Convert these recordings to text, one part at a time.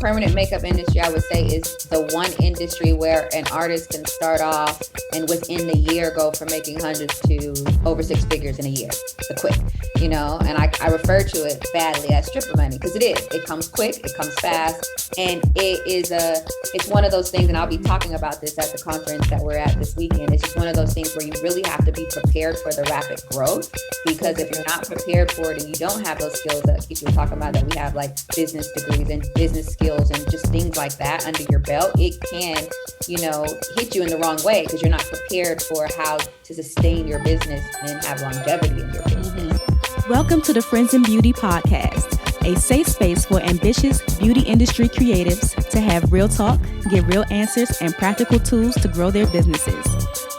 permanent makeup industry, I would say, is the one industry where an artist can start off and within the year go from making hundreds to over six figures in a year. The quick, and I refer to it badly as stripper money, because it is. It comes quick, it comes fast, and it's one of those things, and I'll be talking about this at the conference that we're at this weekend. It's just one of those things where you really have to be prepared for the rapid growth, because if you're not prepared for it and you don't have those skills that Kechia was talking about, that we have like business degrees and business skills and just things like that under your belt, it can, hit you in the wrong way, because you're not prepared for how to sustain your business and have longevity in your business. Welcome to the Friends in Beauty podcast, a safe space for ambitious beauty industry creatives to have real talk, get real answers, and practical tools to grow their businesses.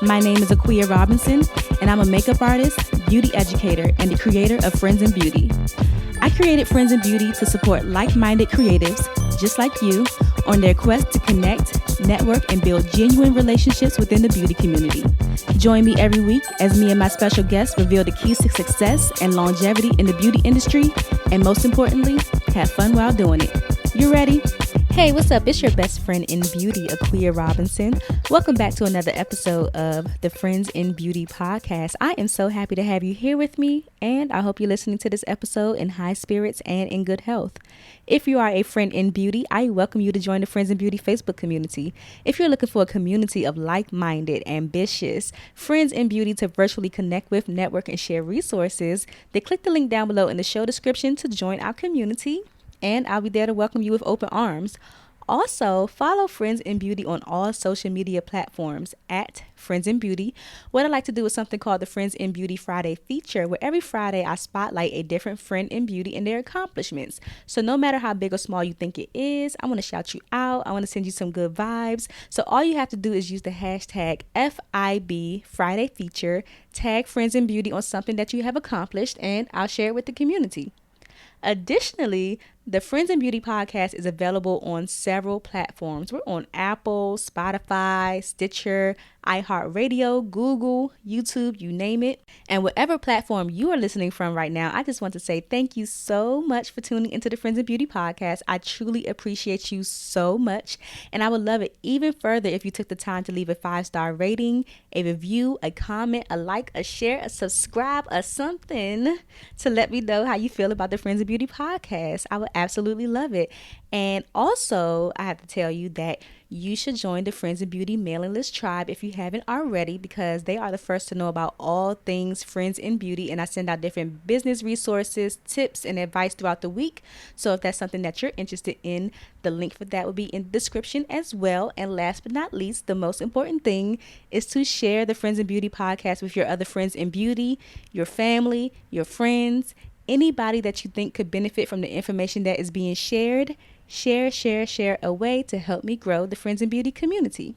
My name is Aquia Robinson, and I'm a makeup artist, beauty educator, and the creator of Friends in Beauty. I created Friends in Beauty to support like-minded creatives just like you on their quest to connect, network, and build genuine relationships within the beauty community. Join me every week as me and my special guests reveal the keys to success and longevity in the beauty industry, and most importantly, have fun while doing it. You ready? Hey, what's up? It's your best friend in beauty, Aquia Robinson. Welcome back to another episode of the Friends in Beauty podcast. I am so happy to have you here with me, and I hope you're listening to this episode in high spirits and in good health. If you are a friend in beauty, I welcome you to join the Friends in Beauty Facebook community. If you're looking for a community of like-minded, ambitious friends in beauty to virtually connect with, network, and share resources, then click the link down below in the show description to join our community. And I'll be there to welcome you with open arms. Also, follow Friends in Beauty on all social media platforms at Friends in Beauty. What I like to do is something called the Friends in Beauty Friday feature, where every Friday I spotlight a different friend in beauty and their accomplishments. So no matter how big or small you think it is, I want to shout you out. I want to send you some good vibes. So all you have to do is use the hashtag FIB Friday feature, tag Friends in Beauty on something that you have accomplished, and I'll share it with the community. Additionally, the Friends in Beauty podcast is available on several platforms. We're on Apple, Spotify, Stitcher, iHeartRadio, Google, YouTube, you name it. And whatever platform you are listening from right now, I just want to say thank you so much for tuning into the Friends in Beauty podcast. I truly appreciate you so much. And I would love it even further if you took the time to leave a 5-star rating, a review, a comment, a like, a share, a subscribe, or something to let me know how you feel about the Friends in Beauty podcast. I would absolutely love it. And also, I have to tell you that you should join the Friends in Beauty mailing list tribe if you haven't already, because they are the first to know about all things Friends in Beauty, and I send out different business resources, tips, and advice throughout the week. So if that's something that you're interested in, the link for that will be in the description as well. And last but not least, the most important thing is to share the Friends in Beauty podcast with your other friends in beauty, your family, your friends, anybody that you think could benefit from the information that is being shared. Share away to help me grow the Friends in Beauty community.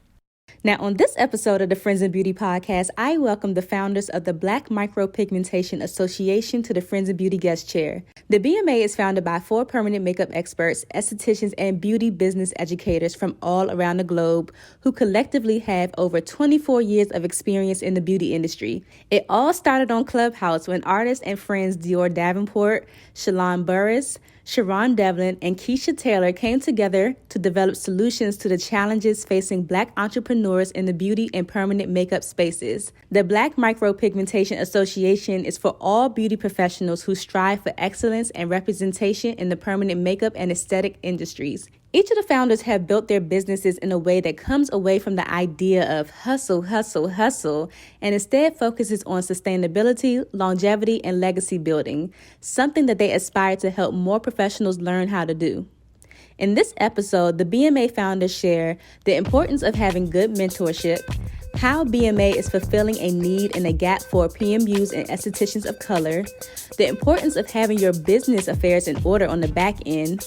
Now, on this episode of the Friends in Beauty podcast, I welcome the founders of the Black Micropigmentation Association to the Friends in Beauty guest chair. The BMA is founded by 4 permanent makeup experts, estheticians, and beauty business educators from all around the globe who collectively have over 24 years of experience in the beauty industry. It all started on Clubhouse when artists and friends Dior Davenport, Shalon Burruss, Sheron, Devlin, and Kechia Taylor came together to develop solutions to the challenges facing Black entrepreneurs in the beauty and permanent makeup spaces. The Black Micropigmentation Association is for all beauty professionals who strive for excellence and representation in the permanent makeup and aesthetic industries. Each of the founders have built their businesses in a way that comes away from the idea of hustle, and instead focuses on sustainability, longevity, and legacy building, something that they aspire to help more professionals learn how to do. In this episode, the BMA founders share the importance of having good mentorship, how BMA is fulfilling a need and a gap for PMUs and estheticians of color, the importance of having your business affairs in order on the back end,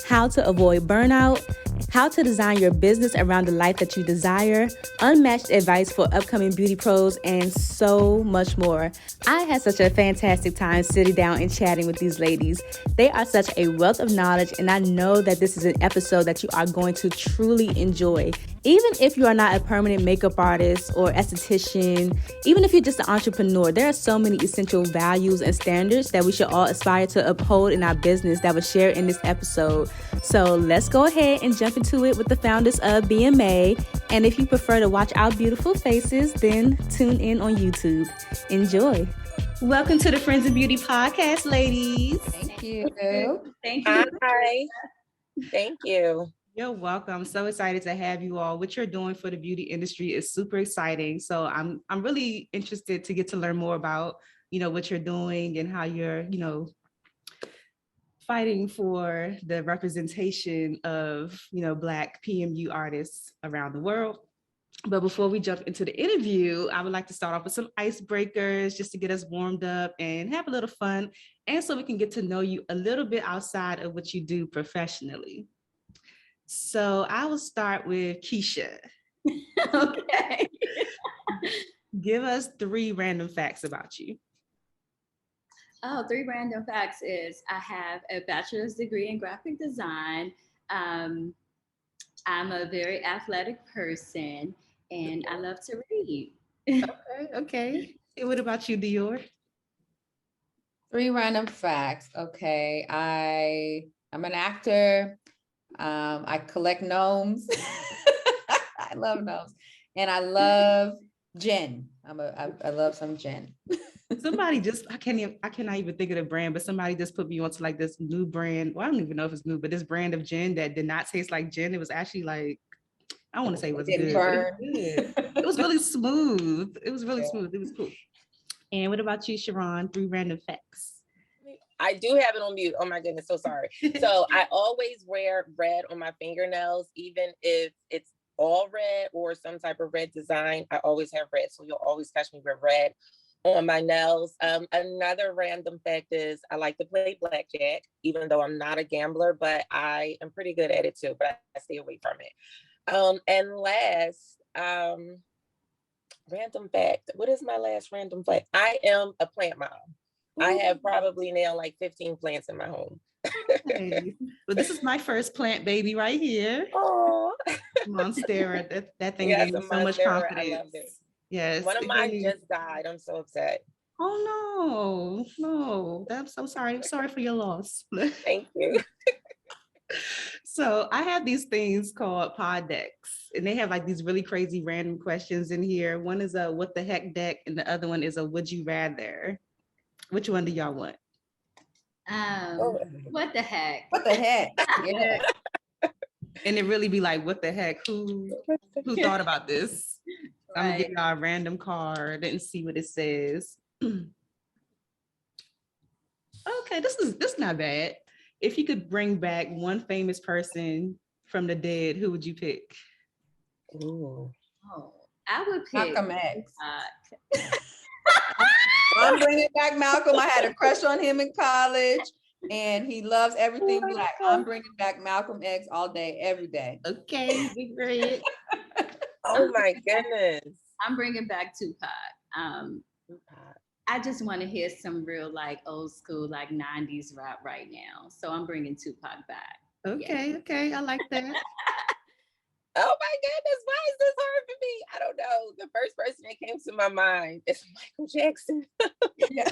how to avoid burnout, how to design your business around the life that you desire, unmatched advice for upcoming beauty pros, and so much more. I had such a fantastic time sitting down and chatting with these ladies. They are such a wealth of knowledge, and I know that this is an episode that you are going to truly enjoy. Even if you are not a permanent makeup artist or esthetician, even if you're just an entrepreneur, there are so many essential values and standards that we should all aspire to uphold in our business that was shared in this episode. So let's go ahead and jump into it with the founders of BMA. And if you prefer to watch our beautiful faces, then tune in on YouTube. Enjoy. Welcome to the Friends in Beauty podcast, ladies. Thank you. Thank you. Hi. Thank you. You're welcome. I'm so excited to have you all. What you're doing for the beauty industry is super exciting. So I'm really interested to get to learn more about, what you're doing and how you're, fighting for the representation of, Black PMU artists around the world. But before we jump into the interview, I would like to start off with some icebreakers just to get us warmed up and have a little fun. And so we can get to know you a little bit outside of what you do professionally. So I will start with Kechia. Okay. Give us 3 random facts about you. Oh, 3 random facts is I have a bachelor's degree in graphic design. I'm a very athletic person and I love to read. Okay. And what about you, Dior? 3 random facts. Okay. I'm an actor. I collect gnomes. I love gnomes. And I love gin. I love some gin. Somebody just, I cannot even think of the brand, but somebody just put me onto like this new brand. Well, I don't even know if it's new, but this brand of gin that did not taste like gin. It was actually like, I want to say it was good. It was really smooth. It was really smooth. It was cool. And what about you, Sheron? 3 random facts. I do have it on mute. Oh my goodness, so sorry. So I always wear red on my fingernails, even if it's all red or some type of red design. I always have red. So you'll always catch me with red on my nails. Another random fact is I like to play blackjack, even though I'm not a gambler, but I am pretty good at it too, but I stay away from it. And last, random fact. What is my last random fact? I am a plant mom. I have probably now like 15 plants in my home. Hey. Well, this is my first plant baby right here. Oh, Monstera. That thing yes, gave me so much confidence. I love it. Yes. One of mine just died. I'm so upset. Oh no. I'm so sorry. I'm sorry for your loss. Thank you. So I have these things called pod decks, and they have like these really crazy random questions in here. One is a what the heck deck, and the other one is a would you rather. Which one do y'all want? What the heck? What the heck? Yeah. And it really be like, what the heck? Who thought about this? Right. I'm gonna give y'all a random card and see what it says. Okay, this is not bad. If you could bring back one famous person from the dead, who would you pick? Ooh. Oh, I would pick Malcolm X. I'm bringing back Malcolm. I had a crush on him in college, and he loves everything Black. I'm bringing back Malcolm X all day, every day. Okay, big red. Oh my goodness. I'm bringing back Tupac. I just want to hear some real like old school like 90s rap right now. So I'm bringing Tupac back. Okay, I like that. Oh my goodness, why is this hard for me? I don't know. The first person that came to my mind is Michael Jackson. Yeah.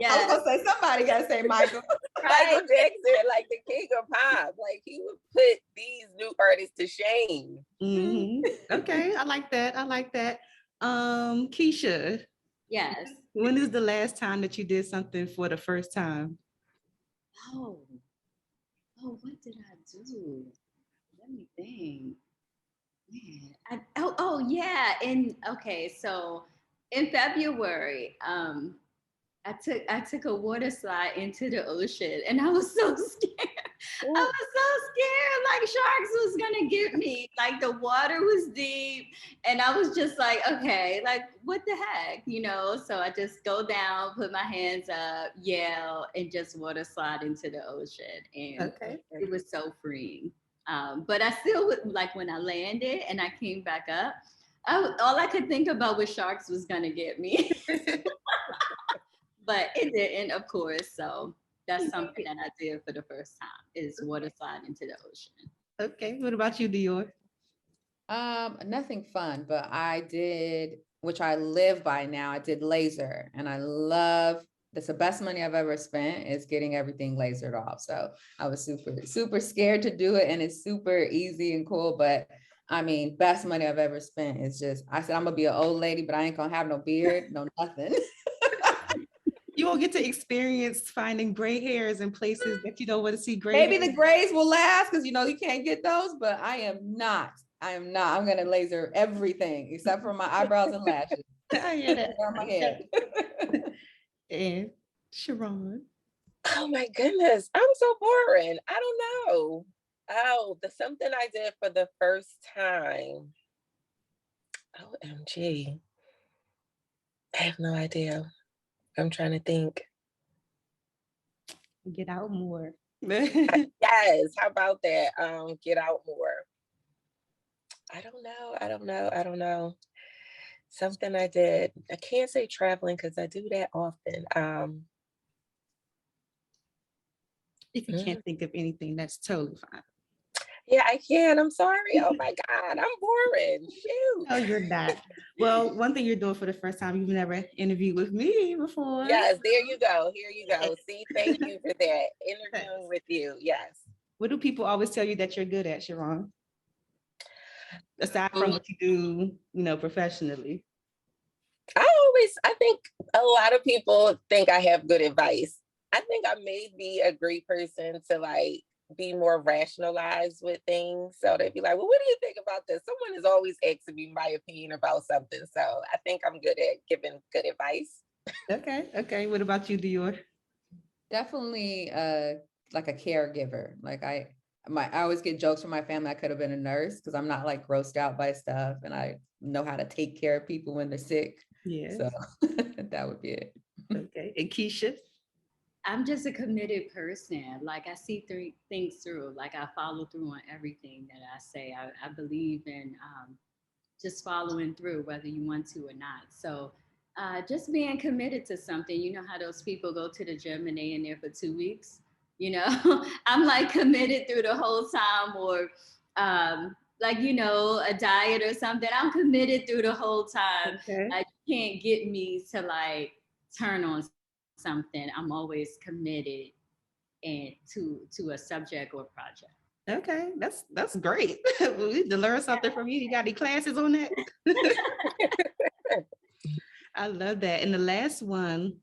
I was gonna say somebody gotta say Michael. Michael Jackson, like the king of pop. Like he would put these new artists to shame. Mm-hmm. Okay, I like that. Kechia. Yes. When is the last time that you did something for the first time? Oh, what did I do? Let me think. Man, yeah. So in February, I took a water slide into the ocean, and I was so scared. Ooh. I was so scared, like sharks was gonna get me. Like the water was deep, and I was just like, okay, like what the heck, So I just go down, put my hands up, yell, and just water slide into the ocean, and it was so freeing. But I still would, like when I landed and I came back up, all I could think about was sharks was gonna get me. But it didn't, of course. So that's something that I did for the first time is water slide into the ocean. Okay, what about you, Dior? Nothing fun, but I did, which I live by now. I did laser, and I love. That's the best money I've ever spent is getting everything lasered off. So I was super scared to do it, and it's super easy and cool. But I mean, best money I've ever spent is just. I said I'm gonna be an old lady, but I ain't gonna have no beard, no nothing. You won't get to experience finding gray hairs in places that you don't want to see gray Maybe hairs. the grays will last because you can't get those, but I am not. I'm gonna laser everything except for my eyebrows and lashes. I hear that. On my head. And Sheron. Oh my goodness, I'm so boring. I don't know. Oh, something I did for the first time. OMG. I have no idea. I'm trying to think. Get out more. Yes, how about that? Get out more. I don't know. Something I did. I can't say traveling because I do that often. If you can't think of anything, that's totally fine. Yeah, I can. I'm sorry. Oh my God, I'm boring. Shoot. No, you're not. Well, one thing you're doing for the first time, you've never interviewed with me before. Yes, there you go. Here you go. See, thank you for that. Interviewing with you. Yes. What do people always tell you that you're good at, Sheron? Aside from what you do, professionally. I think a lot of people think I have good advice. I think I may be a great person to be more rationalized with things. So they'd be like, well, what do you think about this? Someone is always asking me my opinion about something. So I think I'm good at giving good advice. Okay. What about you, Dior? Definitely like a caregiver. I always get jokes from my family. I could have been a nurse because I'm not grossed out by stuff, and I know how to take care of people when they're sick. Yeah. So that would be it. Okay. And Kechia? I'm just a committed person. I see things through. I follow through on everything that I say. I believe in just following through, whether you want to or not. So just being committed to something. You know how those people go to the gym and they in there for 2 weeks? I'm committed through the whole time, or a diet or something. I'm committed through the whole time. Okay. You can't get me to turn on something. I'm always committed and to a subject or project. Okay, that's great. We need to learn something from you. You got any classes on that? I love that. And the last one,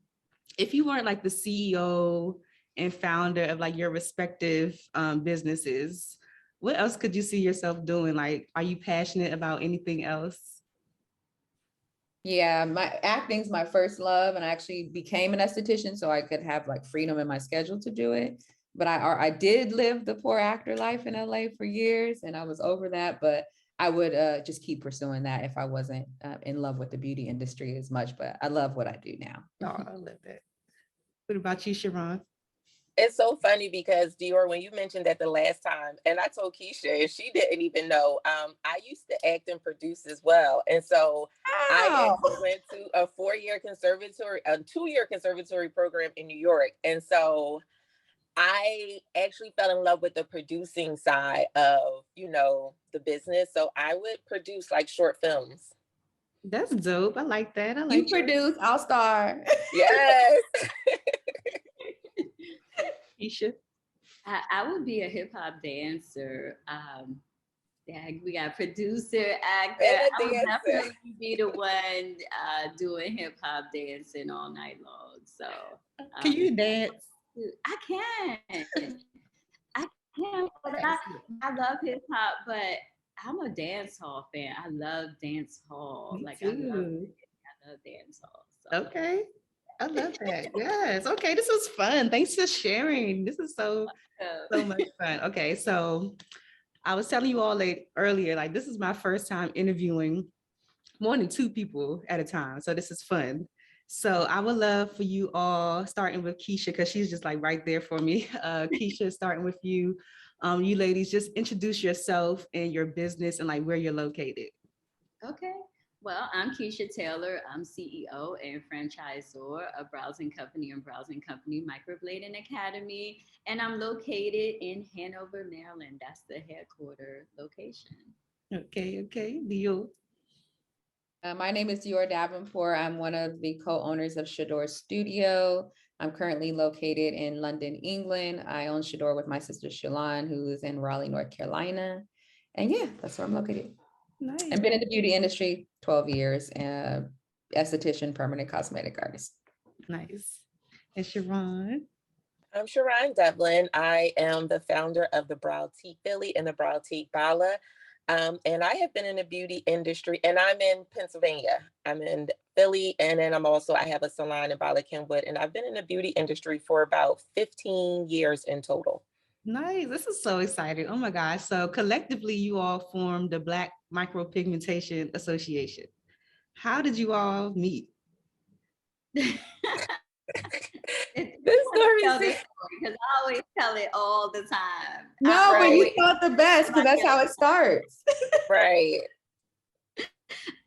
if you weren't the CEO and founder of your respective businesses, what else could you see yourself doing? Are you passionate about anything else? Yeah, my acting's my first love, and I actually became an esthetician so I could have freedom in my schedule to do it. But I did live the poor actor life in LA for years, and I was over that. But I would just keep pursuing that if I wasn't in love with the beauty industry as much. But I love what I do now. Oh, I love that. What about you, Sheron? It's so funny because Dior, when you mentioned that the last time, and I told Kechia, and she didn't even know, I used to act and produce as well. And so I actually went to a 2-year conservatory program in New York. And so I actually fell in love with the producing side of, the business. So I would produce short films. That's dope. I like that. You produce, I'll star. Yes. Kechia? I would be a hip hop dancer. We got producer, actor. I would definitely be the one doing hip hop dancing all night long. So can you dance? I can. But I love hip hop, but I'm a dance hall fan. I love dance hall. Me I too. love dance hall. So. Okay. I love that. Yes. Okay. This was fun. Thanks for sharing. This is so much fun. Okay. So I was telling you all earlier, this is my first time interviewing more than 2 people at a time. So this is fun. So I would love for you all, starting with Kechia, because she's just like right there for me. Kechia, starting with you. You ladies, just introduce yourself and your business and like where you're located. Okay. Well, I'm Kechia Taylor. I'm CEO and franchisor of Browsing Company and Browsing Company Microblading Academy. And I'm located in Hanover, Maryland. That's the headquarter location. Okay. Dior. My name is Dior Davenport. I'm one of the co-owners of Shador Studio. I'm currently located in London, England. I own Shador with my sister Shalon, who is in Raleigh, North Carolina. And yeah, that's where I'm located. Nice. I've been in the beauty industry 12 years, esthetician, permanent cosmetic artist. Nice. And Sheron. I'm Sheron Devlin. I am the founder of the Brow Tea Philly and the Brow Tea Bala. And I have been in the beauty industry, and I'm in Pennsylvania. I'm in Philly, and then I have a salon in Bala Kenwood, and I've been in the beauty industry for about 15 years in total. Nice. This is so exciting. Oh my gosh. So collectively, you all formed the Black Micropigmentation Association. How did you all meet? This story because I always tell it all the time. No, but you thought the best because that's how it starts. Right.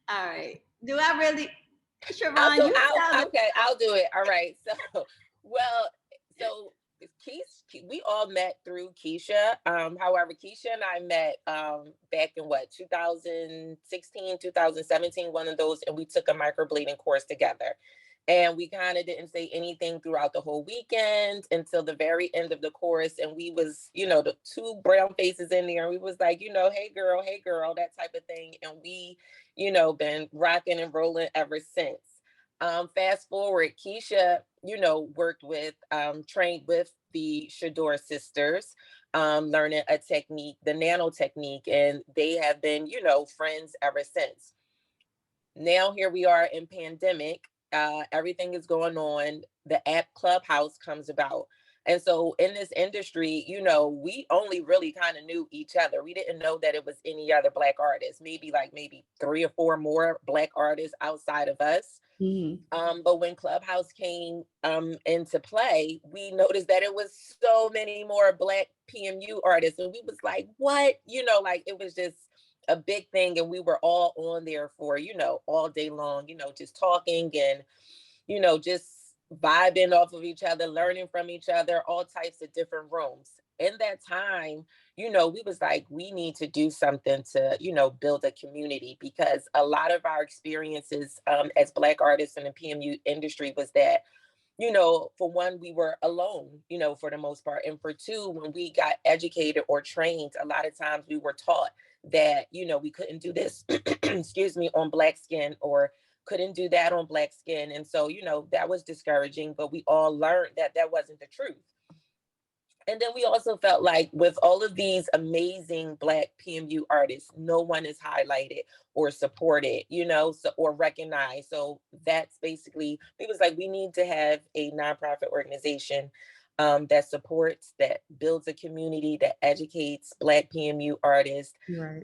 All right. Do I really? Sheron, I'll do it. All right. So we all met through Kechia. However, Kechia and I met back in 2016, 2017, one of those, and we took a microblading course together. And we kind of didn't say anything throughout the whole weekend until the very end of the course. And we was, the two brown faces in there. And we was like, hey girl, that type of thing. And we, been rocking and rolling ever since. Fast forward, Kechia, trained with the Shador sisters, learning a technique, the nano technique. And they have been, friends ever since. Now here we are in pandemic. Everything is going on. The app Clubhouse comes about. And so in this industry, we only really kind of knew each other. We didn't know that it was any other Black artists, maybe 3 or 4 more Black artists outside of us. Mm-hmm. But when Clubhouse came into play, we noticed that it was so many more Black PMU artists. And we was like, what? It was just a big thing. And we were all on there for, all day long, just talking and, just vibing off of each other, learning from each other, all types of different rooms. In that time, we was like, we need to do something to, build a community, because a lot of our experiences as Black artists in the PMU industry was that, for one, we were alone, for the most part. And for two, when we got educated or trained, a lot of times we were taught that, we couldn't do this, excuse me, on Black skin, or couldn't do that on Black skin. And so, that was discouraging, but we all learned that that wasn't the truth. And then we also felt like with all of these amazing Black PMU artists, no one is highlighted or supported, or recognized. So that's basically, it was like, we need to have a nonprofit organization that supports, that builds a community, that educates Black PMU artists. Right.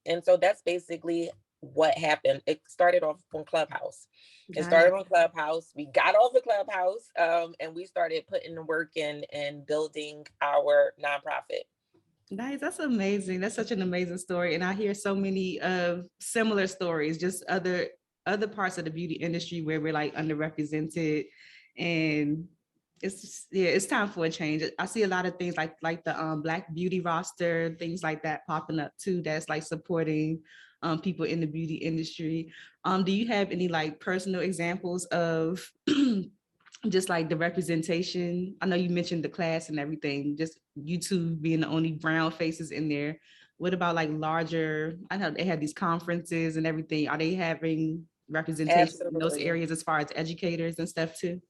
And so that's basically what happened. It started off on Clubhouse. It started on Clubhouse. We got off the Clubhouse and we started putting the work in and building our nonprofit. Nice. That's amazing. That's such an amazing story. And I hear so many similar stories, just other parts of the beauty industry where we're like underrepresented, and it's time for a change. I see a lot of things like the Black beauty roster, things like that popping up too, that's like supporting people in the beauty industry. Do you have any like personal examples of just like the representation? I know you mentioned the class and everything, just you two being the only brown faces in there. What about like larger, I know they have these conferences and everything. Are they having representation in those areas as far as educators and stuff too?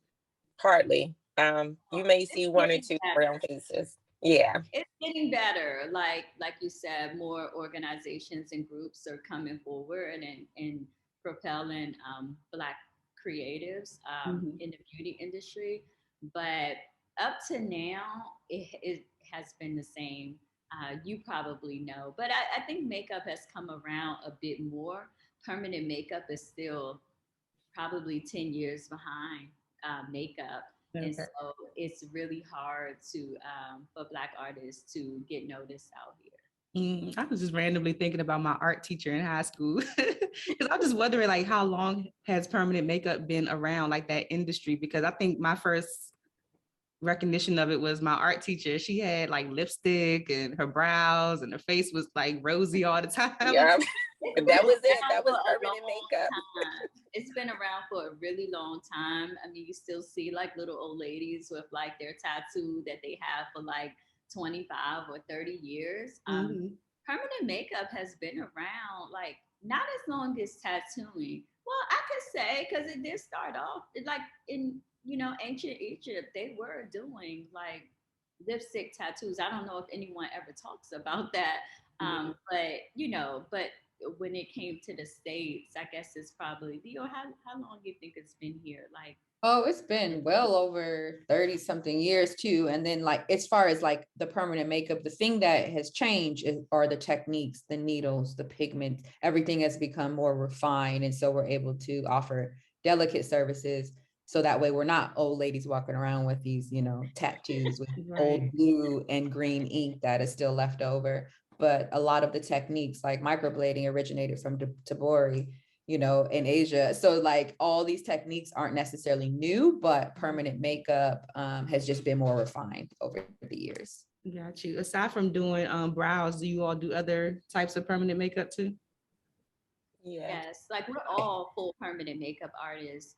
Hardly. You may see 1 or 2 brown faces. Yeah, it's getting better. Like you said, more organizations and groups are coming forward and propelling Black creatives in the beauty industry. But up to now, it has been the same. You probably know, but I think makeup has come around a bit more. Permanent makeup is still probably 10 years behind makeup. Okay. And so it's really hard to for Black artists to get noticed out here. I was just randomly thinking about my art teacher in high school because I'm just wondering like how long has permanent makeup been around, like that industry? Because I think my first recognition of it was my art teacher. She had like lipstick and her brows and her face was like rosy all the time. Yeah, that was it. That was For a permanent long makeup. time. It's been around for a really long time. I mean, you still see like little old ladies with like their tattoo that they have for like 25 or 30 years. Permanent makeup has been around like not as long as tattooing. Well, I could say because it did start off like in ancient Egypt, they were doing like lipstick tattoos. I don't know if anyone ever talks about that, but when it came to the States, I guess it's probably Dior. How long do you think it's been here? Like, oh, it's been well over 30 something years too. And then like, as far as like the permanent makeup, the thing that has changed are the techniques, the needles, the pigments, everything has become more refined. And so we're able to offer delicate services. So that way we're not old ladies walking around with these, tattoos with old blue and green ink that is still left over. But a lot of the techniques like microblading originated from Tabori, in Asia. So like all these techniques aren't necessarily new, but permanent makeup has just been more refined over the years. Got you. Aside from doing brows, do you all do other types of permanent makeup too? Yes, like we're all full permanent makeup artists.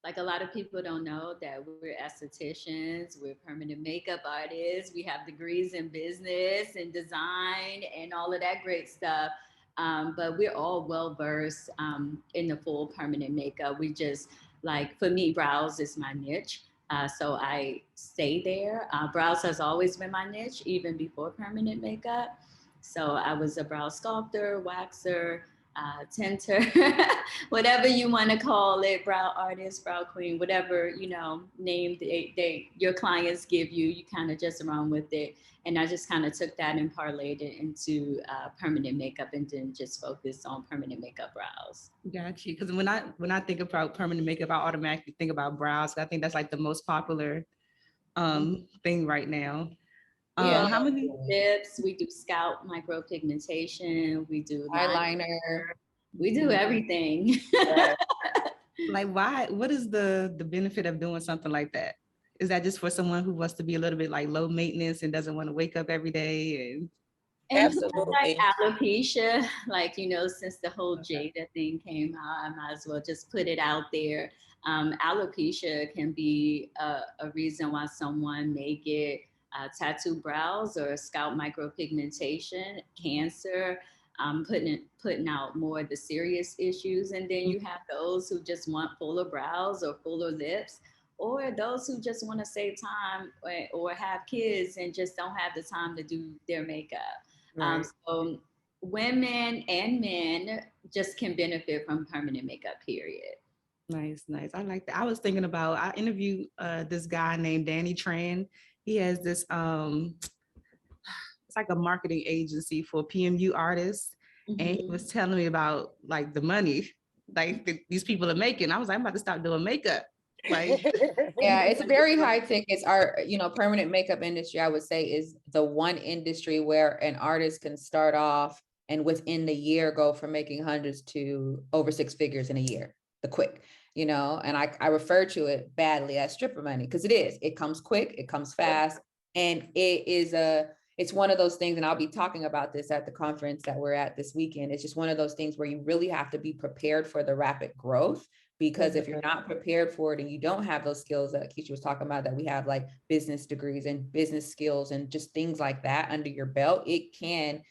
Like a lot of people don't know that we're estheticians, we're permanent makeup artists, we have degrees in business and design and all of that great stuff. But we're all well-versed in the full permanent makeup. We just, like for me, brows is my niche. So I stay there. Brows has always been my niche, even before permanent makeup. So I was a brow sculptor, waxer, tinter, whatever you want to call it, brow artist, brow queen, whatever, name your clients give you, you kind of just run with it. And I just kind of took that and parlayed it into permanent makeup and then just focused on permanent makeup brows. Got you. Because when I think about permanent makeup, I automatically think about brows. I think that's like the most popular thing right now. How many lips? We do scalp micropigmentation. We do eyeliner. We do everything. Like, why? What is the benefit of doing something like that? Is that just for someone who wants to be a little bit like low maintenance and doesn't want to wake up every day? And absolutely, like alopecia, like since the whole Jada thing came out, I might as well just put it out there. Alopecia can be a reason why someone may get tattoo brows or scalp micropigmentation, cancer, putting out more of the serious issues. And then you have those who just want fuller brows or fuller lips, or those who just want to save time or have kids and just don't have the time to do their makeup. So women and men just can benefit from permanent makeup, period. Nice. I like that. I was thinking about, I interviewed this guy named Danny Tran. He has this, it's like a marketing agency for PMU artists. And he was telling me about like the money like these people are making. I was like, I'm about to stop doing makeup. Like, yeah, it's a very high tickets. Our, permanent makeup industry, I would say, is the one industry where an artist can start off and within the year go from making hundreds to over six figures in a year, the quick, and I refer to it badly as stripper money because it comes quick, it comes fast, and it's one of those things, and I'll be talking about this at the conference that we're at this weekend. It's just one of those things where you really have to be prepared for the rapid growth, because if you're not prepared for it and you don't have those skills that Kechia was talking about, that we have like business degrees and business skills and just things like that under your belt, it can,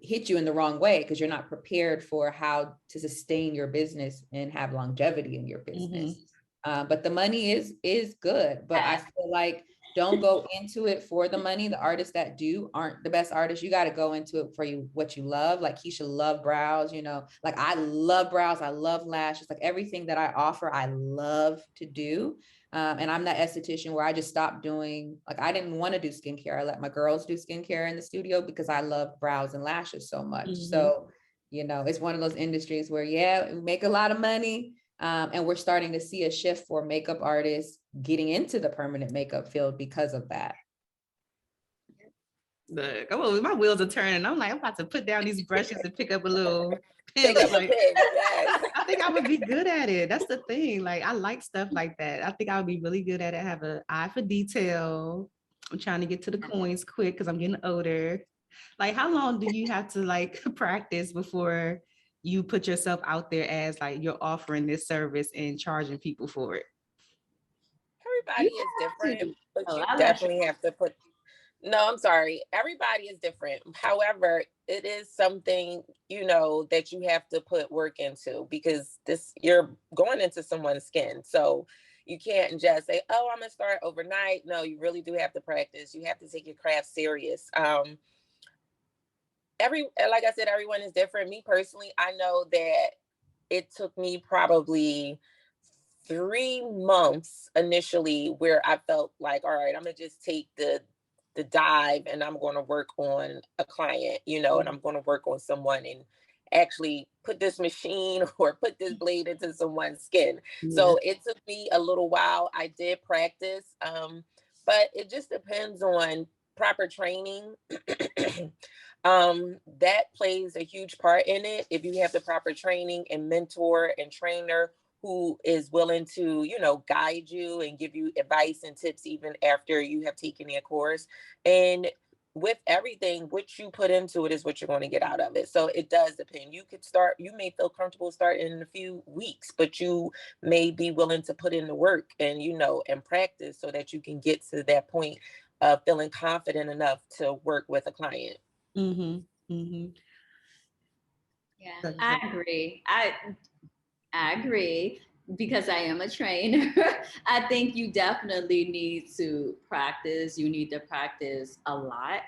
hit you in the wrong way because you're not prepared for how to sustain your business and have longevity in your business. But the money is good, but I feel like don't go into it for the money. The artists that do aren't the best artists. You got to go into it for what you love. Like Kechia loved brows, like I love brows. I love lashes, like everything that I offer, I love to do. And I'm that esthetician where I just stopped doing, like, I didn't want to do skincare. I let my girls do skincare in the studio because I love brows and lashes so much. So, it's one of those industries where, we make a lot of money. And we're starting to see a shift for makeup artists getting into the permanent makeup field because of that. Look, oh, my wheels are turning. I'm like, I'm about to put down these brushes and pick up a little pen. Pick up Like, a pen, yes. I think I would be good at it. That's the thing. Like, I like stuff like that. I think I would be really good at it. Have an eye for detail. I'm trying to get to the coins quick because I'm getting older. Like, how long do you have to like practice before you put yourself out there as like you're offering this service and charging people for it? Everybody is different, but Oh, you I like definitely have to put. No, I'm sorry. Everybody is different. However, it is something, you know, that you have to put work into because you're going into someone's skin. So you can't just say, oh, I'm gonna start overnight. No, you really do have to practice. You have to take your craft serious. Like I said, everyone is different. Me personally, I know that it took me probably 3 months initially where I felt like, all right, I'm gonna just take the dive and I'm going to work on a client, you know, and I'm going to work on someone and actually put this machine or put this blade into someone's skin. Yeah. So it took me a little while. I did practice, but it just depends on proper training. That plays a huge part in it. If you have the proper training and mentor and trainer who is willing to, you know, guide you and give you advice and tips even after you have taken their course. And with everything, what you put into it is what you're going to get out of it. So it does depend. You may feel comfortable starting in a few weeks, but you may be willing to put in the work and, you know, and practice so that you can get to that point of feeling confident enough to work with a client. Mm-hmm. Mm-hmm. Yeah, I agree. I agree because I am a trainer. I think you definitely need to practice. You need to practice a lot.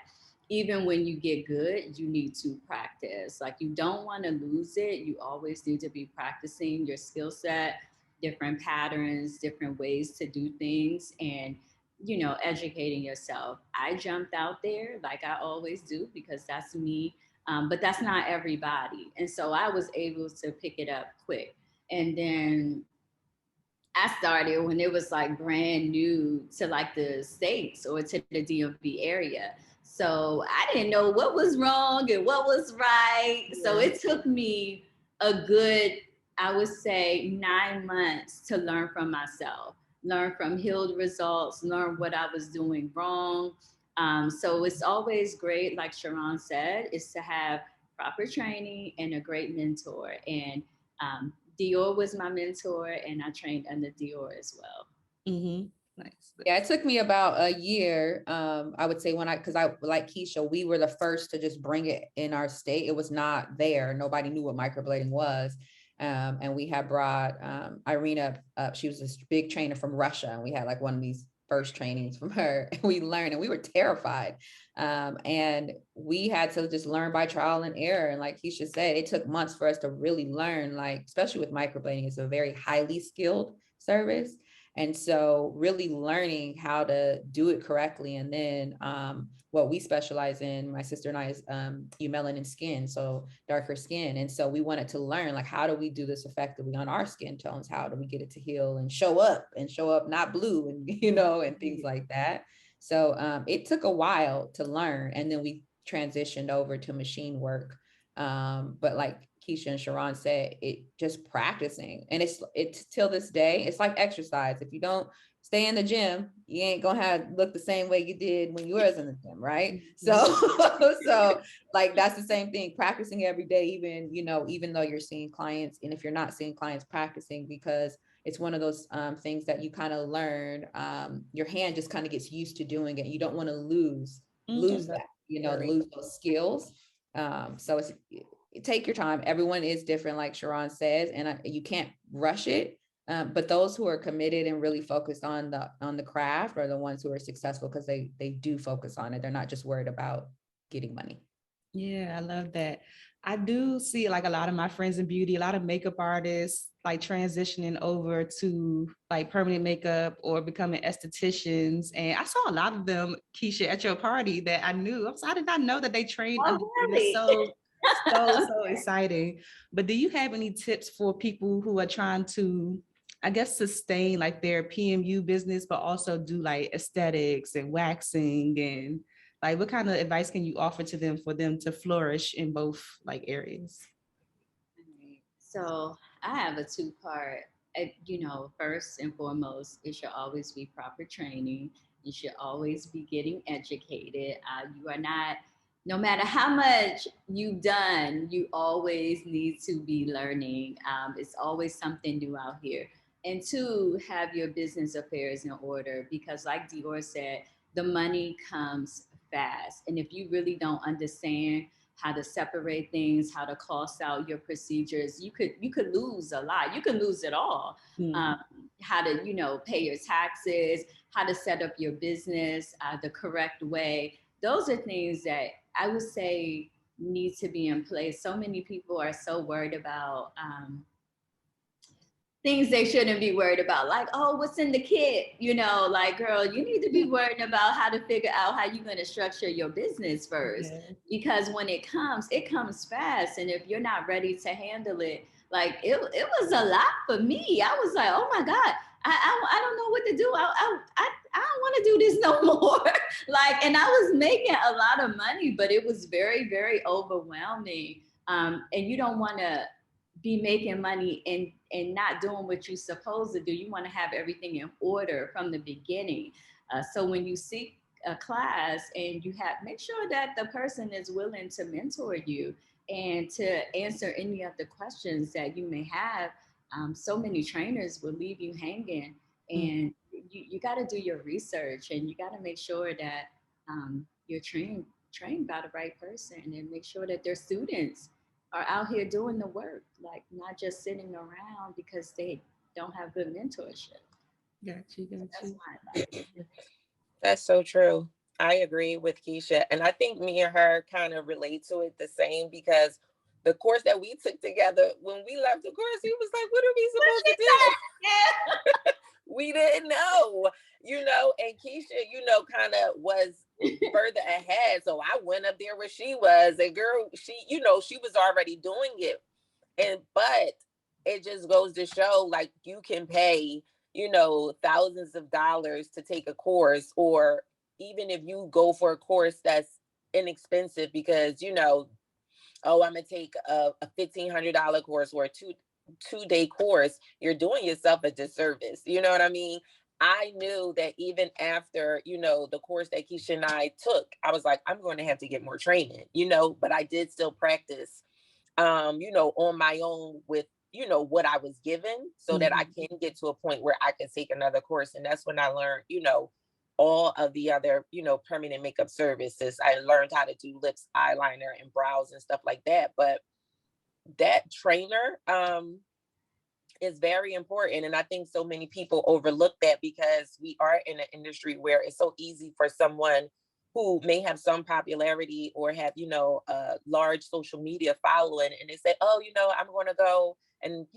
Even when you get good, you need to practice. Like you don't want to lose it. You always need to be practicing your skill set, different patterns, different ways to do things, and, you know, educating yourself. I jumped out there like I always do because that's me. But that's not everybody. And so I was able to pick it up quick. And then I started when it was like brand new to like the States or to the DMV area. So I didn't know what was wrong and what was right. Yeah. So it took me a good, I would say 9 months to learn from myself, learn from healed results, learn what I was doing wrong. So it's always great, like Sheron said, is to have proper training and a great mentor. And Dior was my mentor, and I trained under Dior as well. Mm-hmm. Nice. Yeah, it took me about a year. I would say because I like Kechia, we were the first to just bring it in our state. It was not there. Nobody knew what microblading was. And we had brought Irina up. She was this big trainer from Russia. And we had like one of these first trainings from her, and we learned, and we were terrified. And we had to just learn by trial and error. And like Kechia said, it took months for us to really learn, like, especially with microblading, it's a very highly skilled service. And so really learning how to do it correctly. And then what we specialize in, my sister and I, is eumelanin skin, so darker skin. And so we wanted to learn, like, how do we do this effectively on our skin tones? How do we get it to heal and show up not blue and, you know, and things like that. So it took a while to learn. And then we transitioned over to machine work. But like Kechia and Sheron said, it just practicing. And it's till this day, it's like exercise. If you don't stay in the gym, you ain't gonna look the same way you did when you was in the gym, right? So like that's the same thing, practicing every day, even though you're seeing clients, and if you're not seeing clients, practicing, because it's one of those things that you kind of learn. Your hand just kind of gets used to doing it. You don't want to lose that, lose those skills. So take your time. Everyone is different, like Sheron says, and you can't rush it. But those who are committed and really focused on the craft are the ones who are successful, because they do focus on it. They're not just worried about getting money. Yeah, I love that. I do see like a lot of my friends in beauty, a lot of makeup artists like transitioning over to like permanent makeup or becoming estheticians. And I saw a lot of them, Kechia, at your party that I knew. I did not know that they trained under you. Really? So So exciting. But do you have any tips for people who are trying to, I guess, sustain like their PMU business, but also do like aesthetics and waxing, and like what kind of advice can you offer to them for them to flourish in both like areas? So I have a two-part. First and foremost, it should always be proper training. You should always be getting educated. You are not, no matter how much you've done, you always need to be learning. It's always something new out here. And two, have your business affairs in order, because like Dior said, the money comes fast. And if you really don't understand how to separate things, how to cost out your procedures, you could lose a lot. You could lose it all. How to pay your taxes, how to set up your business the correct way. Those are things that I would say need to be in place. So many people are so worried about things they shouldn't be worried about, like, oh, what's in the kit? Like, girl, you need to be worried about how to figure out how you're going to structure your business first. Because when it comes fast. And if you're not ready to handle it, like it was a lot for me. I was like, oh my God, I don't know what to do. I don't want to do this no more. Like, and I was making a lot of money, but it was very, very overwhelming. And you don't want to be making money and not doing what you're supposed to do. You want to have everything in order from the beginning. So when you seek a class, and make sure that the person is willing to mentor you and to answer any of the questions that you may have. So many trainers will leave you hanging, and you got to do your research, and you got to make sure that you're trained by the right person, and make sure that their students are out here doing the work, like not just sitting around because they don't have good mentorship. Got you. That's my advice. That's so true. I agree with Kechia. And I think me and her kind of relate to it the same, because the course that we took together, when we left the course, we was like, what are we supposed to do? We didn't know, and Kechia, kind of was further ahead. So I went up there where she was, and girl, she was already doing it. But it just goes to show, like, you can pay, thousands of dollars to take a course, or even if you go for a course that's inexpensive because, oh, I'm going to take a $1,500 course or a two-day course, you're doing yourself a disservice. You know what I mean? I knew that even after, the course that Kechia and I took, I was like, I'm going to have to get more training, but I did still practice, on my own with, what I was given, so that I can get to a point where I can take another course. And that's when I learned, all of the other, permanent makeup services. I learned how to do lips, eyeliner, and brows and stuff like that. But that trainer is very important. And I think so many people overlook that, because we are in an industry where it's so easy for someone who may have some popularity or have, a large social media following, and they say, oh, I'm going to go and,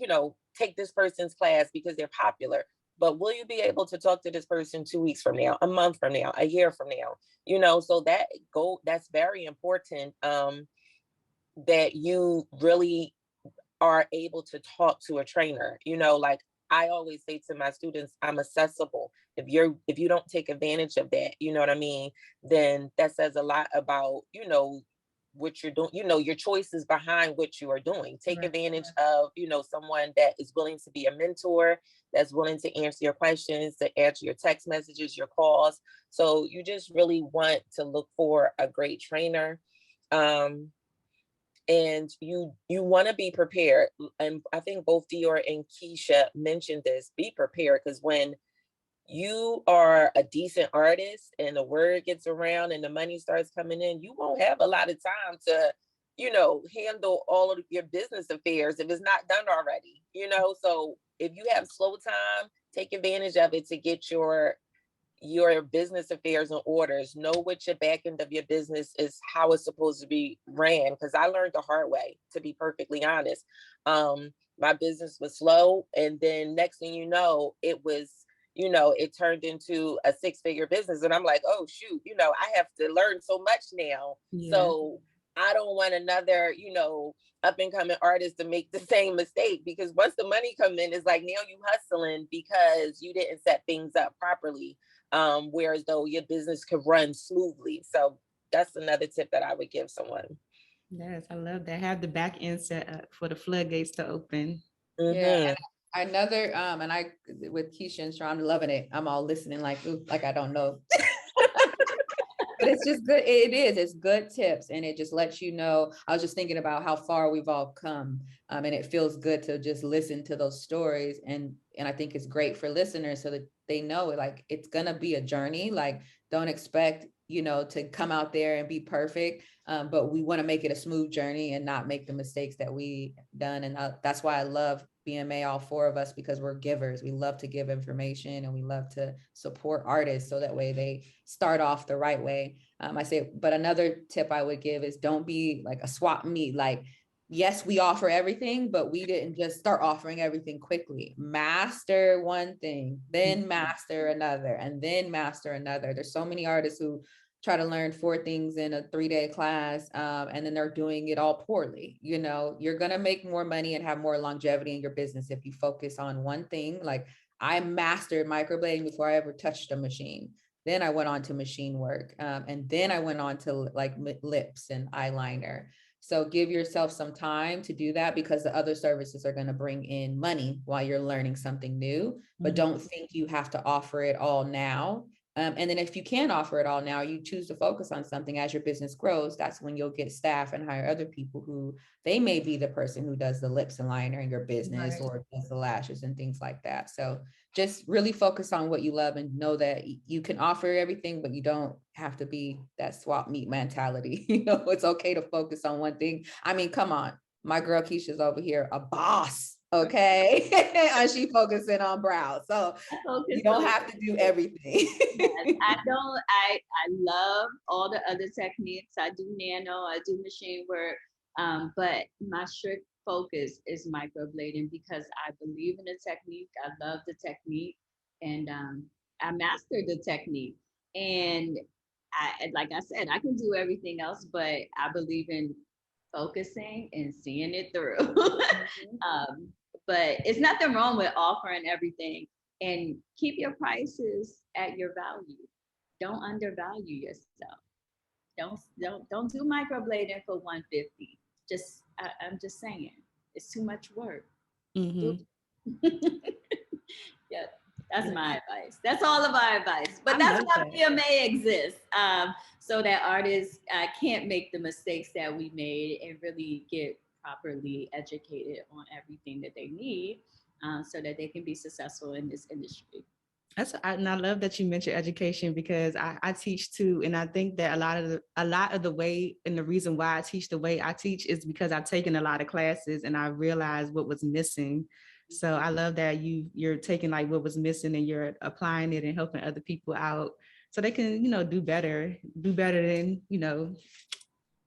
take this person's class because they're popular. But will you be able to talk to this person 2 weeks from now, a month from now, a year from now? So that's very important, that you really are able to talk to a trainer. Like I always say to my students, I'm accessible. If you don't take advantage of that, you know what I mean, then that says a lot about, what you're doing, your choices behind what you are doing. Take advantage of, someone that is willing to be a mentor, that's willing to answer your questions, to answer your text messages, your calls. So you just really want to look for a great trainer. And you want to be prepared. And I think both Dior and Kechia mentioned this, be prepared, because when you are a decent artist and the word gets around and the money starts coming in, you won't have a lot of time to, handle all of your business affairs if it's not done already, So if you have slow time, take advantage of it to get your business affairs and orders. Know what your back end of your business is, how it's supposed to be ran. Because I learned the hard way, to be perfectly honest. My business was slow, and then next thing you know, it was, it turned into a 6-figure business, and I'm like, oh shoot, I have to learn so much now. So I don't want another, up and coming artist to make the same mistake, because once the money come in, it's like now you hustling because you didn't set things up properly. Whereas though your business could run smoothly. So that's another tip that I would give someone. Yes, I love that. Have the back end set up for the floodgates to open. Yeah. And another, and I, with Kechia and Sheron, I'm loving it. I'm all listening like, ooh, like I don't know. But it's just good. It's good tips. And it just lets you know, I was just thinking about how far we've all come. And it feels good to just listen to those stories. And I think it's great for listeners so that they know, like, it's going to be a journey. Like, don't expect, to come out there and be perfect. But we want to make it a smooth journey and not make the mistakes that we done. And that's why I love BMA, all four of us, because we're givers. We love to give information and we love to support artists so that way they start off the right way. I say, but another tip I would give is don't be like a swap meet. Like, yes, we offer everything, but we didn't just start offering everything quickly. Master one thing, then master another, and then master another. There's so many artists who try to learn 4 things in a 3-day class, and then they're doing it all poorly. You're going to make more money and have more longevity in your business if you focus on one thing. Like, I mastered microblading before I ever touched a machine. Then I went on to machine work, and then I went on to like lips and eyeliner. So give yourself some time to do that, because the other services are going to bring in money while you're learning something new, but don't think you have to offer it all now. And then if you can offer it all now, you choose to focus on something as your business grows. That's when you'll get staff and hire other people who they may be the person who does the lips and liner in your business, right, or does the lashes and things like that. So just really focus on what you love and know that you can offer everything, but you don't have to be that swap meet mentality. It's okay to focus on one thing. I mean, come on, my girl Keisha's over here, a boss. Okay. And she focusing on brows. So you don't have to do everything. Yes, I love all the other techniques. I do nano, I do machine work. But my strict focus is microblading because I believe in the technique. I love the technique, and I mastered the technique. And like I said, I can do everything else, but I believe in focusing and seeing it through. But it's nothing wrong with offering everything, and keep your prices at your value. Don't undervalue yourself. Don't do microblading for $150. I'm just saying, it's too much work. Yeah, that's my advice. That's all of our advice. But that's why PMA exists, so that artists can't make the mistakes that we made and really get properly educated on everything that they need, so that they can be successful in this industry. And I love that you mentioned education, because I teach too, and I think that a lot of the way, and the reason why I teach the way I teach is because I've taken a lot of classes and I realized what was missing. So I love that you're taking like what was missing and you're applying it and helping other people out so they can do better than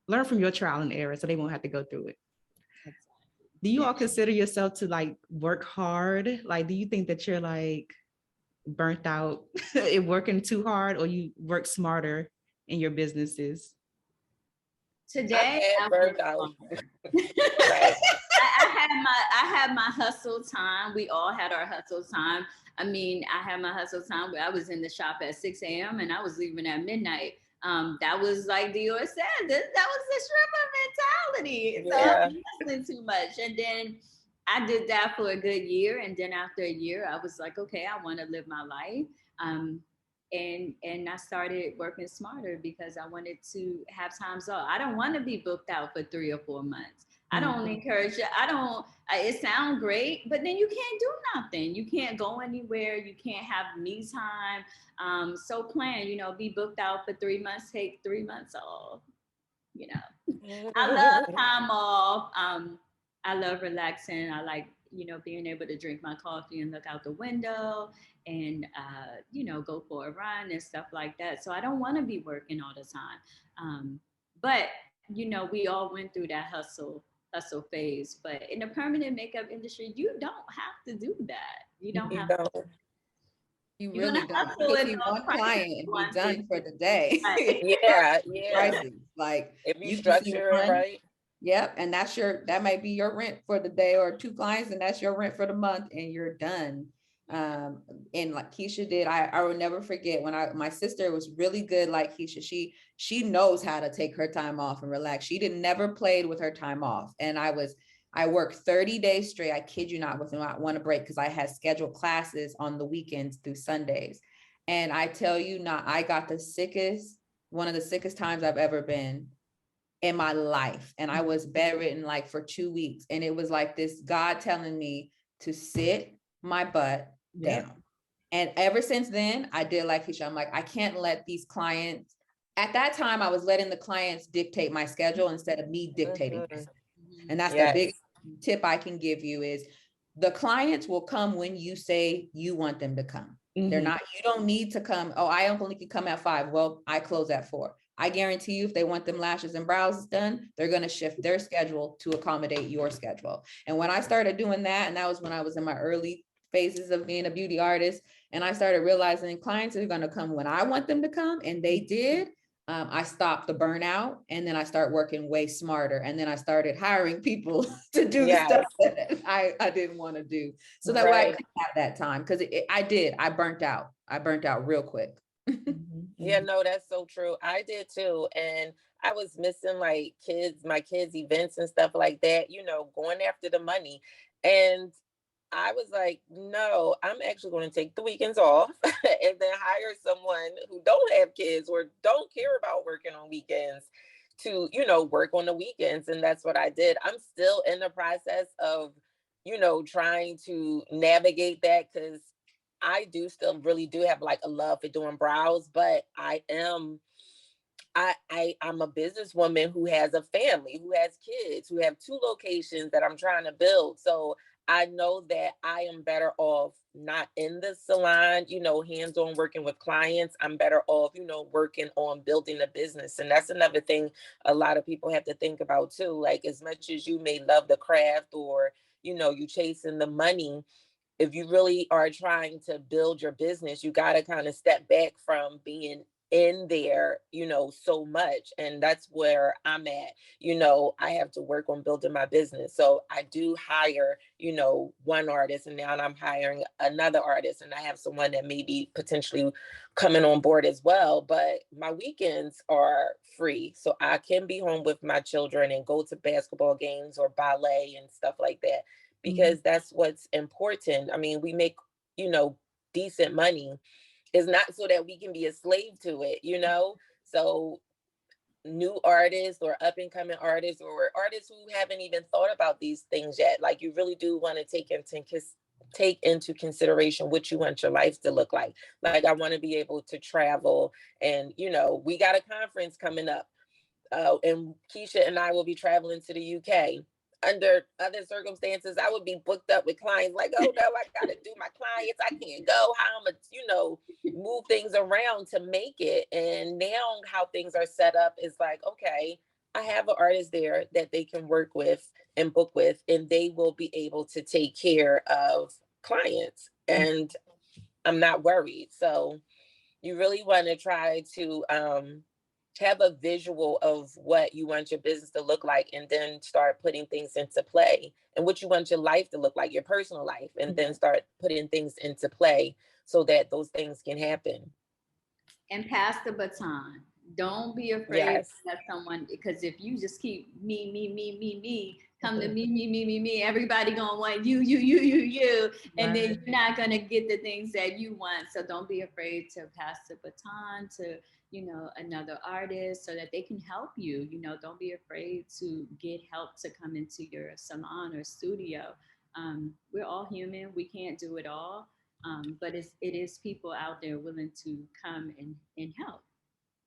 learn from your trial and error so they won't have to go through it. Do you all consider yourself to like work hard? Like, do you think that you're like burnt out and working too hard, or you work smarter in your businesses? Today, I'm burnt out. I had my hustle time. We all had our hustle time. I mean, I had my hustle time where I was in the shop at 6 a.m. and I was leaving at midnight. That was like Dior said, that was the stripper mentality. So I was hustling too much. And then I did that for a good year. And then after a year, I was like, okay, I want to live my life. And I started working smarter because I wanted to have times off. I don't want to be booked out for 3 or 4 months. I don't encourage you. It sounds great, but then you can't do nothing. You can't go anywhere. You can't have me time. So plan, be booked out for 3 months, take 3 months off. I love time off. I love relaxing. I like, being able to drink my coffee and look out the window and, go for a run and stuff like that. So I don't want to be working all the time. But, we all went through that hustle phase. But in the permanent makeup industry, you don't have to do that. You don't have to. You You're really gonna don't. hustle You in see those one prices client you and be want done to. for the day. Right. Yeah, yeah. Prices. Like If you you can see structure it one, right. yep, and that might be your rent for the day, or 2 clients, and that's your rent for the month, and you're done. And like Kechia did, I will never forget when my sister was really good like Kechia. She knows how to take her time off and relax. She never played with her time off. And I worked 30 days straight. I kid you not, with not one break, because I had scheduled classes on the weekends through Sundays. And I tell you not, I got one of the sickest times I've ever been in my life. And I was bedridden like for 2 weeks. And it was like this God telling me to sit my butt down. And ever since then, I did like Kechia. I'm like, I can't let these clients, at that time, I was letting the clients dictate my schedule instead of me dictating. And that's the big tip I can give you is the clients will come when you say you want them to come. They're not, you don't need to come. Oh, I only can come at 5. Well, I close at 4. I guarantee you, if they want them lashes and brows done, they're going to shift their schedule to accommodate your schedule. And when I started doing that, and that was when I was in my early phases of being a beauty artist, and I started realizing clients are going to come when I want them to come, and they did. I stopped the burnout, and then I started working way smarter. And then I started hiring people to do the stuff that I didn't want to do. So that way I could have that time. Cause I burnt out. I burnt out real quick. Yeah, no, that's so true. I did too. And I was missing like my kids' events and stuff like that, going after the money. And I was like, no, I'm actually going to take the weekends off and then hire someone who don't have kids or don't care about working on weekends to, work on the weekends. And that's what I did. I'm still in the process of, trying to navigate that, because I do still really do have like a love for doing brows, but I'm a businesswoman who has a family, who has kids, who have 2 locations that I'm trying to build. So I know that I am better off not in the salon, hands-on working with clients. I'm better off, working on building a business. And that's another thing a lot of people have to think about too. Like, as much as you may love the craft, or, you chasing the money, if you really are trying to build your business, you got to kind of step back from being in there, so much. And that's where I'm at. I have to work on building my business. So I do hire, one artist, and now I'm hiring another artist, and I have someone that may be potentially coming on board as well. But my weekends are free. So I can be home with my children and go to basketball games or ballet and stuff like that, because that's what's important. I mean, we make, decent money. It's not so that we can be a slave to it, So new artists or up and coming artists, or artists who haven't even thought about these things yet, like, you really do want to take into consideration what you want your life to look like. Like, I want to be able to travel, and, we got a conference coming up. And Kechia and I will be traveling to the UK. Under other circumstances, I would be booked up with clients like, oh no, I gotta do my clients, I can't go. How I'm gonna, move things around to make it. And now how things are set up is like, okay, I have an artist there that they can work with and book with, and they will be able to take care of clients. And I'm not worried. So you really want to try to have a visual of what you want your business to look like, and then start putting things into play, and what you want your life to look like, your personal life, and then start putting things into play so that those things can happen. And pass the baton. Don't be afraid to let someone, because if you just keep me, come to me, everybody gonna want you, and then you're not gonna get the things that you want. So don't be afraid to pass the baton to, another artist, so that they can help you. Don't be afraid to get help to come into your salon or studio. We're all human. We can't do it all. But it is people out there willing to come and help.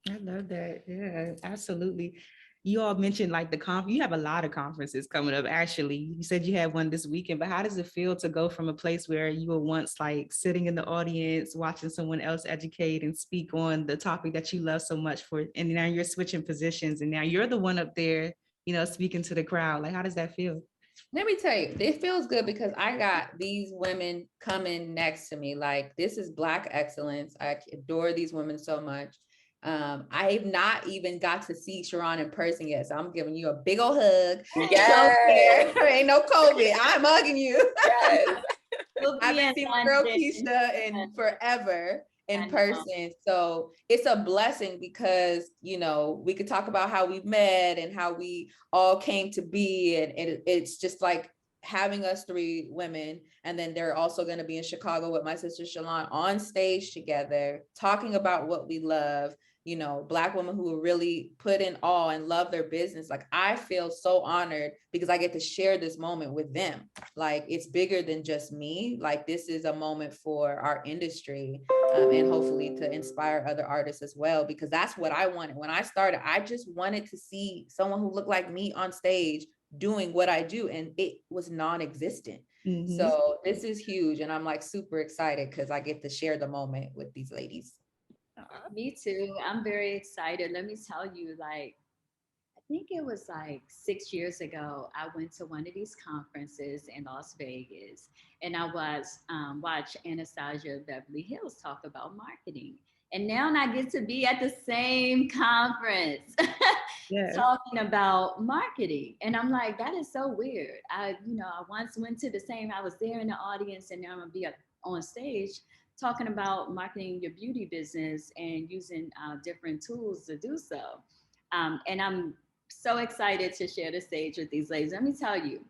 I love that. Yeah, absolutely. You all mentioned like you have a lot of conferences coming up. Actually, you said you had one this weekend, but how does it feel to go from a place where you were once like sitting in the audience, watching someone else educate and speak on the topic that you love so much and now you're switching positions, and now you're the one up there, speaking to the crowd? Like, how does that feel? Let me tell you, it feels good because I got these women coming next to me. Like, this is Black excellence. I adore these women so much. I've not even got to see Sheron in person yet. So I'm giving you a big old hug. Yes. There ain't no COVID. I'm hugging you. Yes. We'll I be haven't in seen my girl London. Keisha in forever I in know. person. So it's a blessing because, you know, we could talk about how we met and how we all came to be. And it's just like having us three women. And then they're also going to be in Chicago with my sister Shalon on stage together, talking about what we love. You know, Black women who really put in all and love their business. Like, I feel so honored because I get to share this moment with them. Like, it's bigger than just me. Like, this is a moment for our industry, and hopefully to inspire other artists as well, because that's what I wanted. When I started, I just wanted to see someone who looked like me on stage doing what I do, and it was non-existent. Mhm. So this is huge, and I'm like super excited because I get to share the moment with these ladies. Me too. I'm very excited. Let me tell you, like, I think it was like 6 years ago, I went to one of these conferences in Las Vegas, and I was watched Anastasia Beverly Hills talk about marketing. And now I get to be at the same conference Yes. talking about marketing. And I'm like, that is so weird. I once went to the same, I was there in the audience, and now I'm gonna be on stage talking about marketing your beauty business and using different tools to do so. And I'm so excited to share the stage with these ladies. Let me tell you,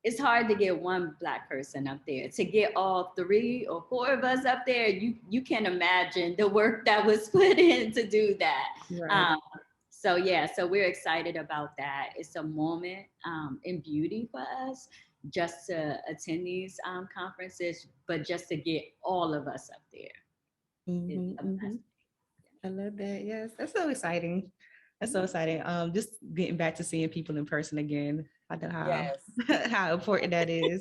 it's hard to get one Black person up there. To get all 3 or 4 of us up there, you can imagine the work that was put in to do that. Right. So we're excited about that. It's a moment in beauty for us, just to attend these conferences, but just to get all of us up there. Mhm, mhm. I love that. Yes, that's so exciting. That's so exciting. Just getting back to seeing people in person again. I know how Yes. how important that is.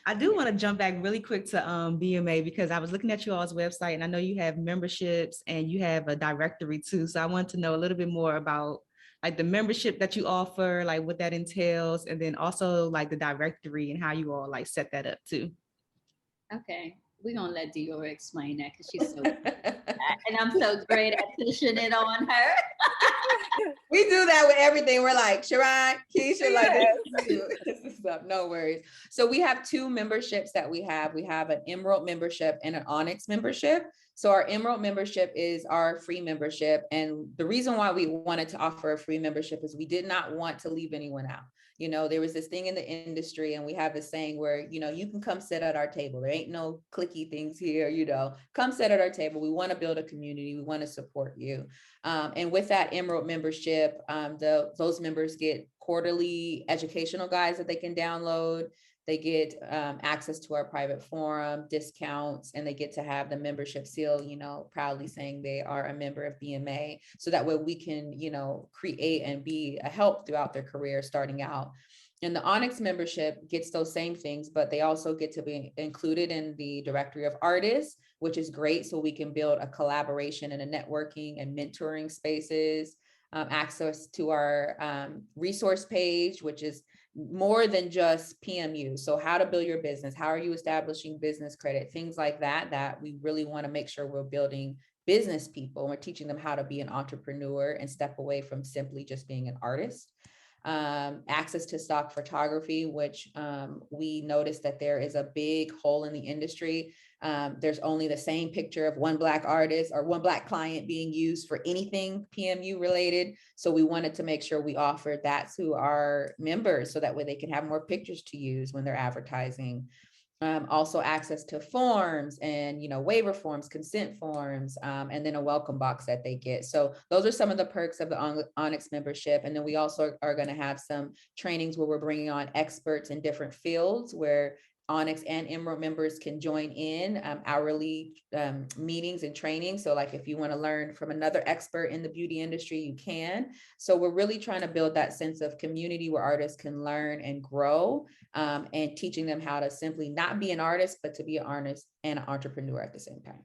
I do want to jump back really quick to BMA because I was looking at you all's website and I know you have memberships and you have a directory too. So I want to know a little bit more about like the membership that you offer, like what that entails, and then also like the directory and how you all like set that up too. Okay, we're gonna let Dior explain that because she's so and I'm so great at pushing it on her. We do that with everything. We're like, Sheron, Keisha, like, Yes. this is stuff. No worries. So we have 2 memberships that we have. We have an Emerald membership and an Onyx membership. So our Emerald membership is our free membership. And the reason why we wanted to offer a free membership is we did not want to leave anyone out. You know, there was this thing in the industry, and we have this saying where, you know, you can come sit at our table. There ain't no clicky things here, you know, come sit at our table. We want to build a community. We want to support you. And with that Emerald membership, those members get quarterly educational guides that they can download. They get access to our private forum, discounts, and they get to have the membership seal, you know, proudly saying they are a member of BMA. So that way we can, you know, create and be a help throughout their career starting out. And the Onyx membership gets those same things, but they also get to be included in the directory of artists, which is great. So we can build a collaboration and a networking and mentoring spaces, access to our resource page, which is more than just PMU. So how to build your business, how are you establishing business credit, things like that, that we really want to make sure we're building business people. We're teaching them how to be an entrepreneur and step away from simply just being an artist. Access to stock photography, which we noticed that there is a big hole in the industry. There's only the same picture of one Black artist or one Black client being used for anything PMU related. So we wanted to make sure we offered that to our members so that way they can have more pictures to use when they're advertising. Also access to forms and, you know, waiver forms, consent forms, and then a welcome box that they get. So those are some of the perks of the Onyx membership. And then we also are going to have some trainings where we're bringing on experts in different fields where Onyx and Emerald members can join in hourly meetings and training. So like if you want to learn from another expert in the beauty industry, you can. So we're really trying to build that sense of community where artists can learn and grow, and teaching them how to simply not be an artist, but to be an artist and an entrepreneur at the same time.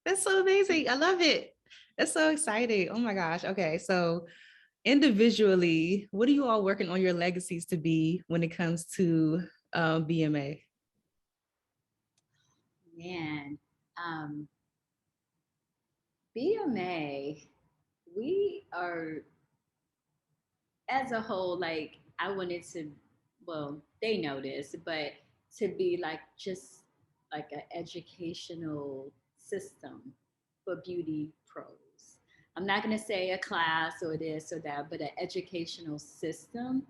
That's so amazing. I love it. That's so exciting. Oh my gosh. Okay. So individually, what are you all working on your legacies to be when it comes to BMA? Man, BMA, we are, as a whole, like, I wanted to, well, they know this, but to be like just like an educational system for beauty pros. I'm not going to say a class or this or that, but an educational system.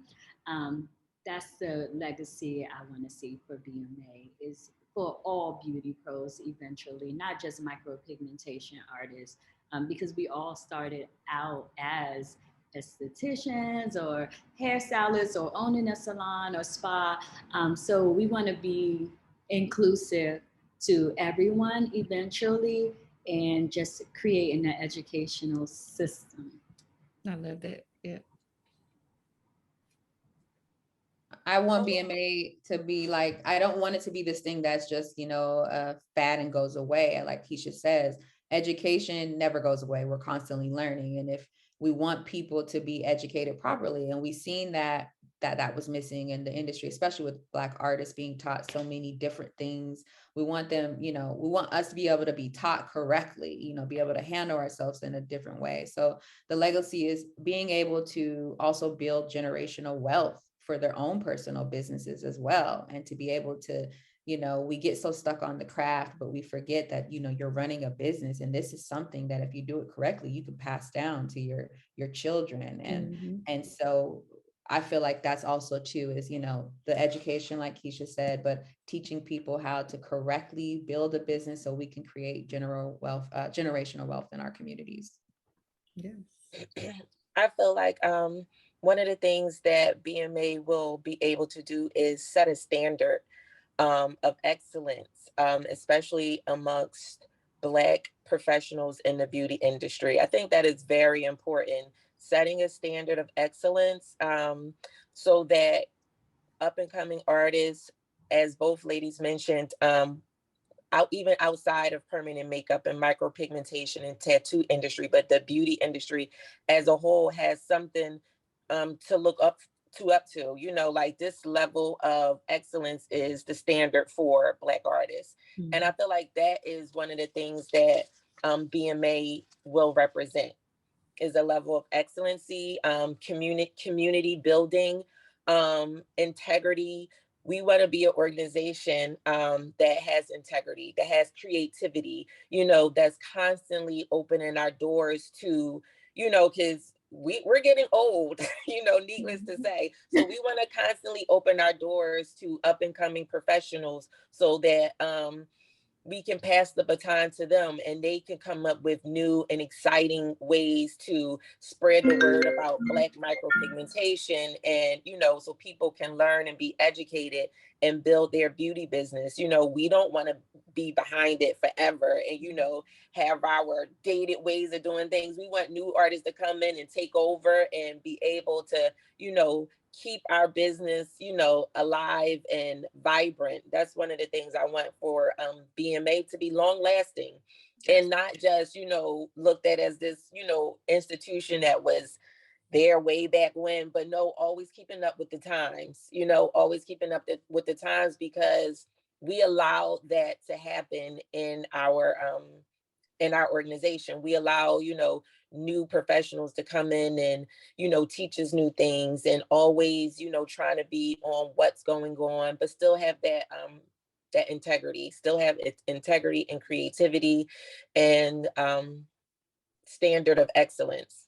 Um, that's the legacy I want to see for BMA, is for all beauty pros eventually, not just micropigmentation artists, because we all started out as estheticians or hairstylists or owning a salon or spa. So we want to be inclusive to everyone eventually, and just creating an educational system. I love that. Yeah. I want BMA to be like, I don't want it to be this thing that's just, fad and goes away. Like Kechia says, education never goes away. We're constantly learning. And if we want people to be educated properly, and we've seen that was missing in the industry, especially with Black artists being taught so many different things. We want them, we want us to be able to be taught correctly, be able to handle ourselves in a different way. So the legacy is being able to also build generational wealth for their own personal businesses as well. And to be able to, we get so stuck on the craft, but we forget that, you're running a business, and this is something that if you do it correctly, you can pass down to your children. And so I feel like that's also too, is, the education, like Kechia said, but teaching people how to correctly build a business so we can create generational wealth in our communities. Yes. I feel like one of the things that BMA will be able to do is set a standard of excellence, especially amongst Black professionals in the beauty industry. I think that is very important, setting a standard of excellence, so that up and coming artists, as both ladies mentioned, even outside of permanent makeup and micropigmentation and tattoo industry, but the beauty industry as a whole has something to look up to, like this level of excellence is the standard for Black artists. Mm-hmm. And I feel like that is one of the things that BMA will represent, is a level of excellency, community building, integrity. We want to be an organization that has integrity, that has creativity, that's constantly opening our doors to, because we're getting old, needless to say. So we want to constantly open our doors to up and coming professionals so that we can pass the baton to them, and they can come up with new and exciting ways to spread the word about Black micropigmentation, and, so people can learn and be educated and build their beauty business. We don't want to be behind it forever and, have our dated ways of doing things. We want new artists to come in and take over and be able to, keep our business, alive and vibrant. That's one of the things I want for BMA to be long lasting, and not just, looked at as this, institution that was there way back when, but no, always keeping up with the times, always keeping up with the times, because we allow that to happen in our organization. We allow, new professionals to come in and, teach us new things, and always, trying to be on what's going on, but still have that integrity, still have integrity and creativity and standard of excellence.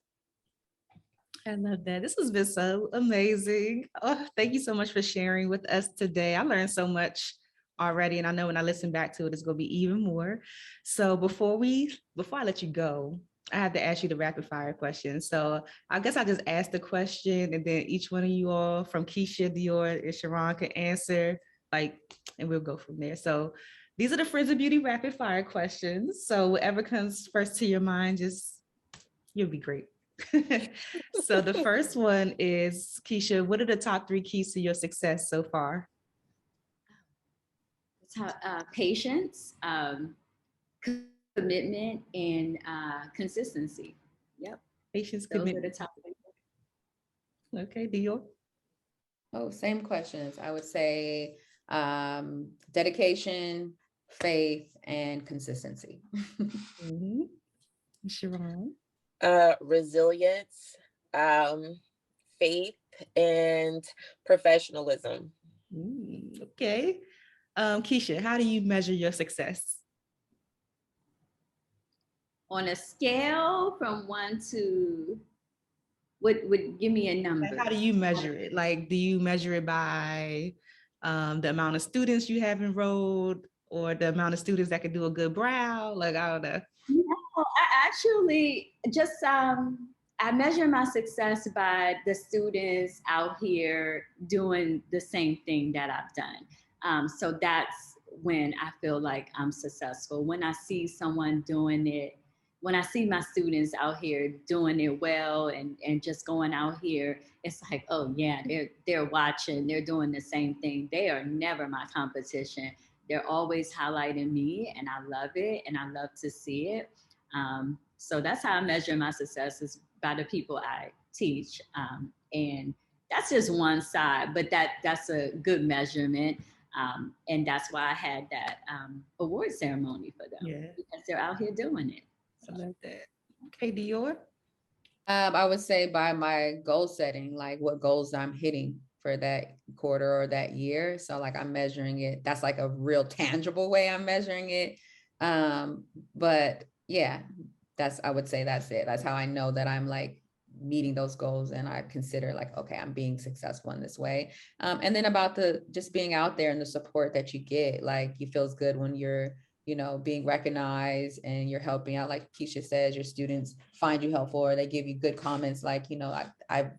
I love that. This has been so amazing. Oh, thank you so much for sharing with us today. I learned so much already, and I know when I listen back to it, it's going to be even more. So before I let you go, I have to ask you the rapid fire question. So I guess I'll just ask the question, and then each one of you all, from Kechia, Dior, and Sheron, can answer, and we'll go from there. So these are the Friends of Beauty rapid fire questions. So whatever comes first to your mind, you'll be great. So the first one is, Kechia, what are the top 3 keys to your success so far? Patience, commitment, and consistency. Yep. Patience, Those commitment. are the top 3. Okay, Dior. Oh, same questions. I would say dedication, faith, and consistency. Mm-hmm. Sheron. Resilience, faith, and professionalism. Okay. Kechia, how do you measure your success? On a scale from 1 to, would give me a number. Like, how do you measure it? Like, do you measure it by the amount of students you have enrolled, or the amount of students that can do a good brow? Like, I don't know. No, I actually just I measure my success by the students out here doing the same thing that I've done. So that's when I feel like I'm successful. When I see someone doing it, when I see my students out here doing it well and just going out here, it's like, oh yeah, they're watching, they're doing the same thing. They are never my competition. They're always highlighting me, and I love it, and I love to see it. So that's how I measure my success, is by the people I teach. And that's just one side, but that's a good measurement. And that's why I had that award ceremony for them, because they're out here doing it. So. I love that. Okay, Dior. I would say by my goal setting, like what goals I'm hitting for that quarter or that year. So like I'm measuring it. That's like a real tangible way I'm measuring it. But yeah, I would say that's it. That's how I know that I'm like meeting those goals, and I consider like, okay, I'm being successful in this way. And then about just being out there and the support that you get, like it feels good when you're, being recognized and you're helping out. Like Kechia says, your students find you helpful, or they give you good comments. Like, I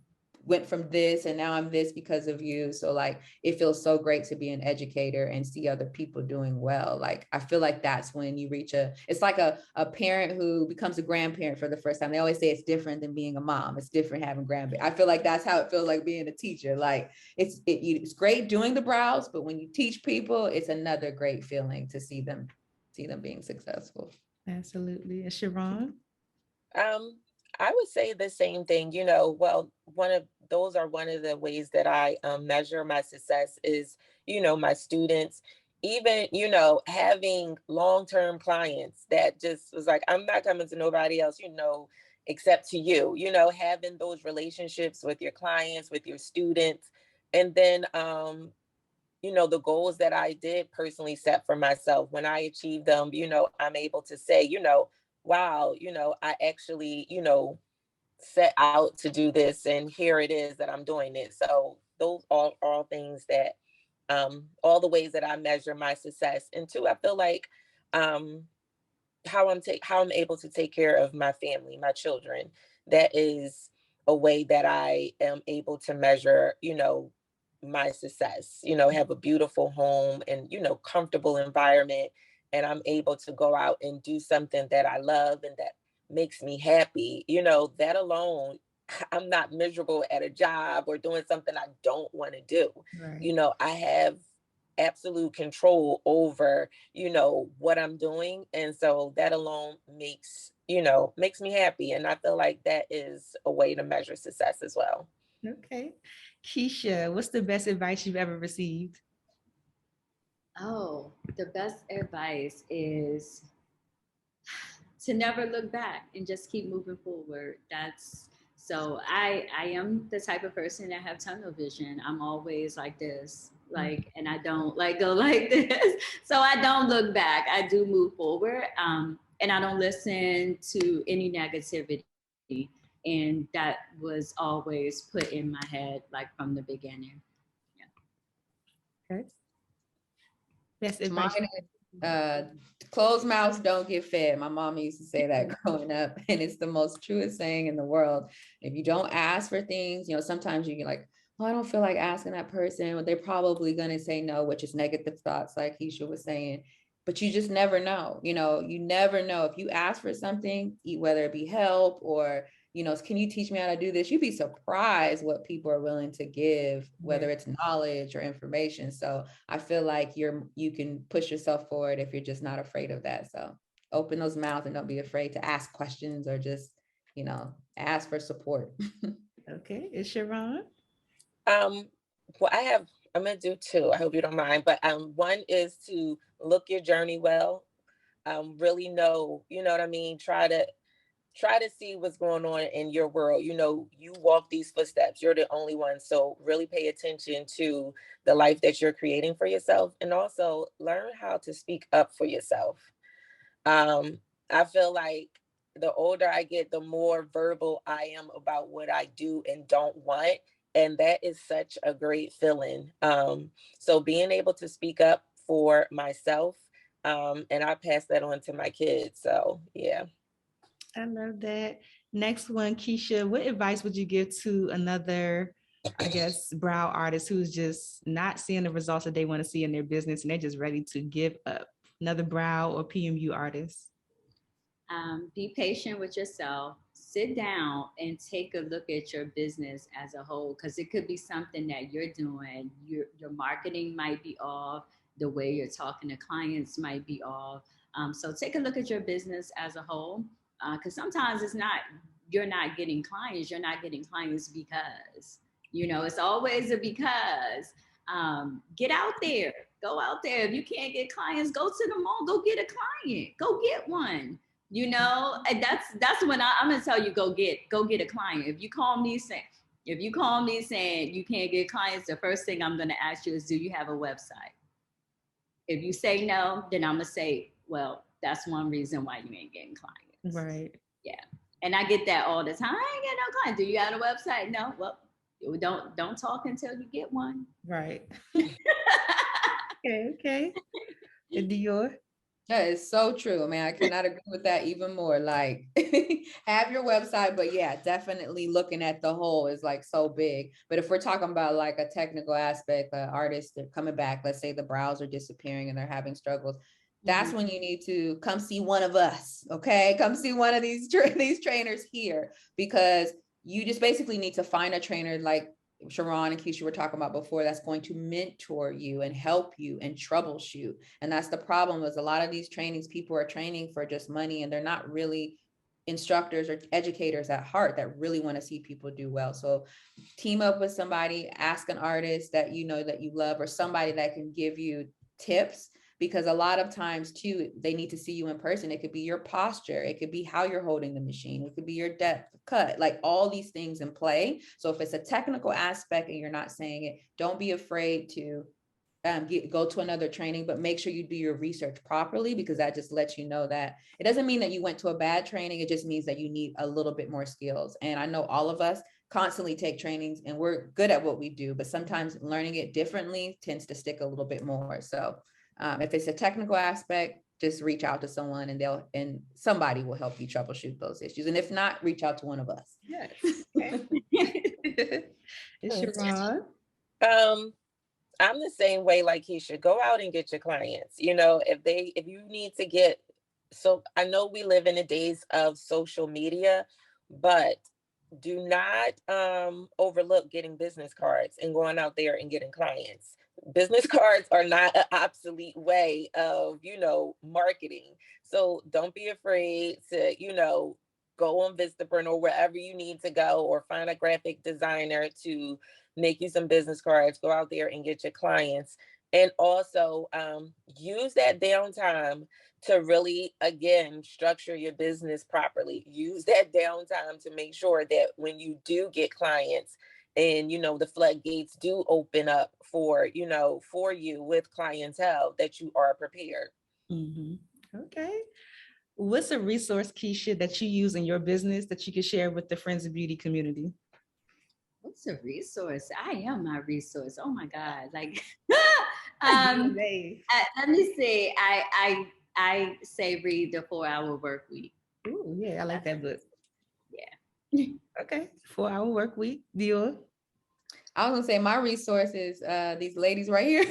went from this and now I'm this because of you. So like, it feels so great to be an educator and see other people doing well. Like, I feel like that's when you reach it's like a parent who becomes a grandparent for the first time. They always say it's different than being a mom. It's different having grandparents. I feel like that's how it feels like being a teacher. Like it's great doing the brows, but when you teach people, it's another great feeling to see them being successful. Absolutely. And Sheron? I would say the same thing, well, one of the ways that I measure my success is, my students, even, having long-term clients that just was like, I'm not coming to nobody else, except to you, having those relationships with your clients, with your students. And then, the goals that I did personally set for myself, when I achieve them, I'm able to say, wow, I actually, set out to do this, and here it is that I'm doing it. So those are all things that, all the ways that I measure my success. And two, I feel like how I'm able to take care of my family, my children. That is a way that I am able to measure, my success, have a beautiful home and, comfortable environment. And I'm able to go out and do something that I love and that makes me happy, that alone, I'm not miserable at a job or doing something I don't want to do. Right. I have absolute control over, what I'm doing. And so that alone makes me happy. And I feel like that is a way to measure success as well. Okay. Kechia, what's the best advice you've ever received? Oh, the best advice is to never look back and just keep moving forward. So I am the type of person that have tunnel vision. I'm always like this, and I don't like go like this. So I don't look back. I do move forward. And I don't listen to any negativity. And that was always put in my head, like from the beginning. Yeah. Okay. Best advice. Closed mouths don't get fed. My mom used to say that growing up, and it's the most truest saying in the world. If you don't ask for things, sometimes you get like, oh, I don't feel like asking that person. Well, they're probably going to say no, which is negative thoughts, like Kechia was saying. But you just never know. You never know. If you ask for something, whether it be help or, can you teach me how to do this? You'd be surprised what people are willing to give, whether it's knowledge or information. So I feel like you can push yourself forward if you're just not afraid of that. So open those mouths and don't be afraid to ask questions, or just, ask for support. Okay, it's Sheron. Well, I'm gonna do two. I hope you don't mind. But one is to look your journey well. Really know, you know what I mean? Try to see what's going on in your world. You know, you walk these footsteps. You're the only one. So really pay attention to the life that you're creating for yourself, and also learn how to speak up for yourself. I feel like the older I get, the more verbal I am about what I do and don't want. And that is such a great feeling. So being able to speak up for myself, and I pass that on to my kids. So yeah. I love that. Next one, Kechia, what advice would you give to another, I guess, brow artist who's just not seeing the results that they want to see in their business and they're just ready to give up? Another brow or PMU artist? Be patient with yourself. Sit down and take a look at your business as a whole, because it could be something that you're doing. Your marketing might be off. The way you're talking to clients might be off. So take a look at your business as a whole, because sometimes you're not getting clients. You're not getting clients because, it's always a because. Get out there. Go out there. If you can't get clients, go to the mall. Go get a client. Go get one. And that's when I'm gonna tell you, go get a client. If you call me saying you can't get clients, the first thing I'm gonna ask you is, do you have a website? If you say no, then I'm gonna say, well, that's one reason why you ain't getting clients. Right. Yeah. And I get that all the time. I ain't getting no clients. Do you have a website? No. Well, don't talk until you get one. Right. Okay. And Dior? That is so true. I mean, I cannot agree with that even more. Like, have your website, but yeah, definitely looking at the whole is like so big. But if we're talking about like a technical aspect, artists that are coming back, let's say the brows are disappearing and they're having struggles, that's when you need to come see one of us. Okay, come see one of these trainers here, because you just basically need to find a trainer like Sheron and Kechia were talking about before, that's going to mentor you and help you and troubleshoot. And that's the problem, is a lot of these trainings, people are training for just money, and they're not really instructors or educators at heart that really want to see people do well. So team up with somebody, ask an artist that you know that you love, or somebody that can give you tips, because a lot of times too, they need to see you in person. It could be your posture. It could be how you're holding the machine. It could be your depth of cut, like all these things in play. So if it's a technical aspect and you're not saying it, don't be afraid to go to another training, but make sure you do your research properly, because that just lets you know that it doesn't mean that you went to a bad training. It just means that you need a little bit more skills. And I know all of us constantly take trainings and we're good at what we do, but sometimes learning it differently tends to stick a little bit more. So if it's a technical aspect, just reach out to someone and somebody will help you troubleshoot those issues. And if not, reach out to one of us. Yes. Okay. It's Sheron. I'm the same way like Kechia. Go out and get your clients. If you need to get, so I know we live in the days of social media, but do not overlook getting business cards and going out there and getting clients. Business cards are not an obsolete way of, marketing. So don't be afraid to, go on Vistaprint or wherever you need to go, or find a graphic designer to make you some business cards. Go out there and get your clients. And also use that downtime to really, again, structure your business properly. Use that downtime to make sure that when you do get clients and, the floodgates do open up for you with clientele, that you are prepared. Mm-hmm. Okay. What's a resource, Kechia, that you use in your business that you can share with the Friends of Beauty community? What's a resource? I am my resource. Oh my God. Like, Let me see. I say read the 4-Hour Work Week. Ooh, yeah, I like that book. Yeah. Okay. 4-Hour Work Week. Dior? I was gonna say my resource is these ladies right here.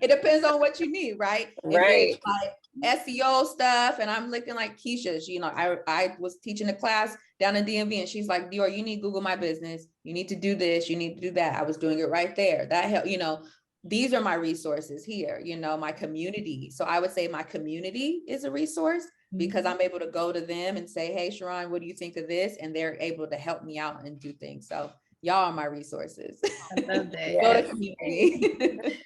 It depends on what you need, right? Right. If it's like SEO stuff, and I'm looking like Keisha. I was teaching a class down in DMV, and she's like, Dior, you need to Google my business. You need to do this. You need to do that. I was doing it right there. That helped. These are my resources here. My community. So I would say my community is a resource. because I'm able to go to them and say, hey, Sheron, what do you think of this? And they're able to help me out and do things. So y'all are my resources. I love that. Go to community.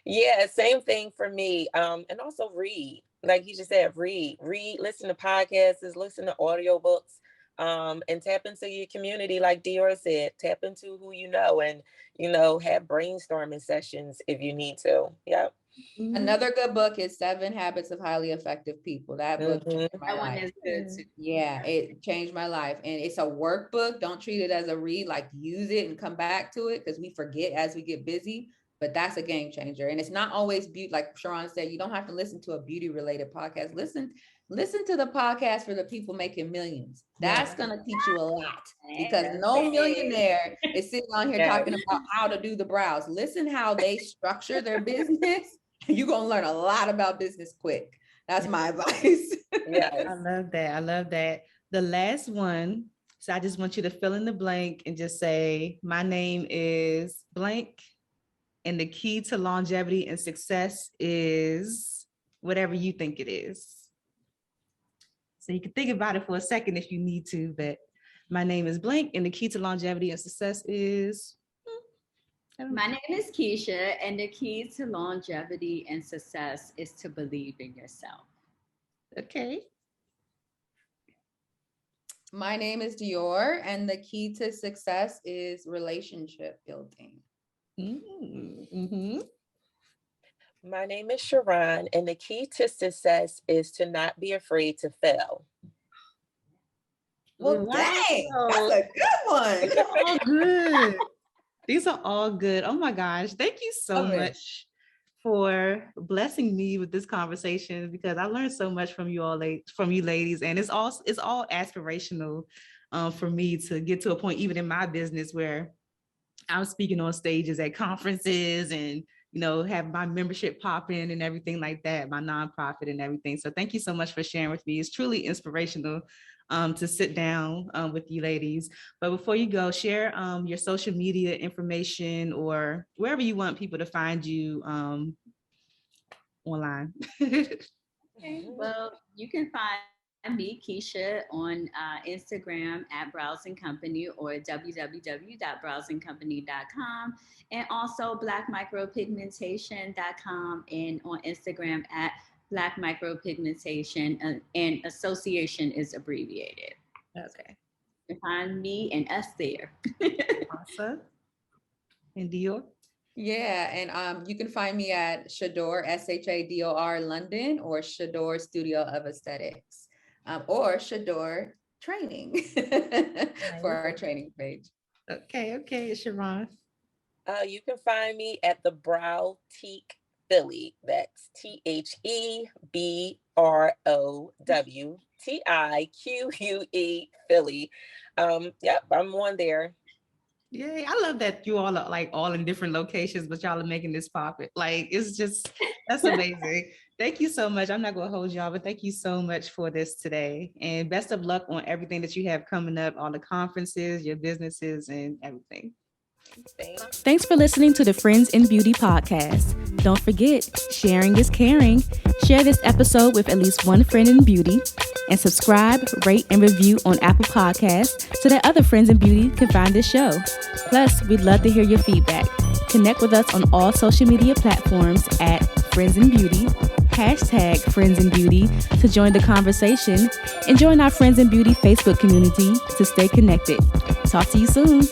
Yeah, same thing for me. And also read, like you just said, read, listen to podcasts, listen to audiobooks, and tap into your community. Like Dior said, tap into who you know, and, have brainstorming sessions if you need to. Yep. Another good book is 7 Habits of Highly Effective People. That book changed my That one life. is good too. Yeah, it changed my life. And it's a workbook. Don't treat it as a read, like use it and come back to it, because we forget as we get busy. But that's a game changer. And it's not always beauty. Like Sheron said, you don't have to listen to a beauty related podcast. Listen to the podcast for the people making millions. That's going to teach you a lot, because no millionaire is sitting on here talking about how to do the brows. Listen how they structure their business. You're going to learn a lot about business quick. That's my advice. I love that. I love that. The last one. So I just want you to fill in the blank and just say, my name is blank. And the key to longevity and success is whatever you think it is. So you can think about it for a second if you need to, but my name is blank and the key to longevity and success is. My name is Kechia, and the key to longevity and success is to believe in yourself. Okay. My name is Dior, and the key to success is relationship building. Mm-hmm. My name is Sheron, and the key to success is to not be afraid to fail. Well, dang, that's a good one. These are all good. These are all good. Oh my gosh. Thank you so much for blessing me with this conversation, because I learned so much from you all, from you ladies. And it's all aspirational for me to get to a point, even in my business, where I'm speaking on stages at conferences and, have my membership pop in and everything like that, my nonprofit and everything. So thank you so much for sharing with me. It's truly inspirational to sit down with you ladies. But before you go, share your social media information or wherever you want people to find you online. Okay. Well, you can find me, Kechia, on Instagram at Browsing Company or www.browsingcompany.com, and also blackmicropigmentation.com, and on Instagram at Black Micropigmentation, and association is abbreviated. Okay. You can find me and us there. Awesome. And Dior? Yeah, and you can find me at Shador, SHADOR London, or Shador Studio of Aesthetics. Or Shador Training for our training page. Okay, Sheron. You can find me at the Brow Teak Philly. That's TheBrowTique Philly. Yep, I'm on there. Yay, I love that you all are like all in different locations, but y'all are making this pop. It's just, that's amazing. Thank you so much. I'm not going to hold y'all, but thank you so much for this today. And best of luck on everything that you have coming up, all the conferences, your businesses, and everything. Thanks for listening to the Friends in Beauty podcast. Don't forget, sharing is caring. Share this episode with at least one friend in beauty, and subscribe, rate, and review on Apple Podcasts so that other friends in beauty can find this show. Plus, we'd love to hear your feedback. Connect with us on all social media platforms at Friends in Beauty, #Friends in Beauty to join the conversation, and join our Friends in Beauty Facebook community to stay connected. Talk to you soon.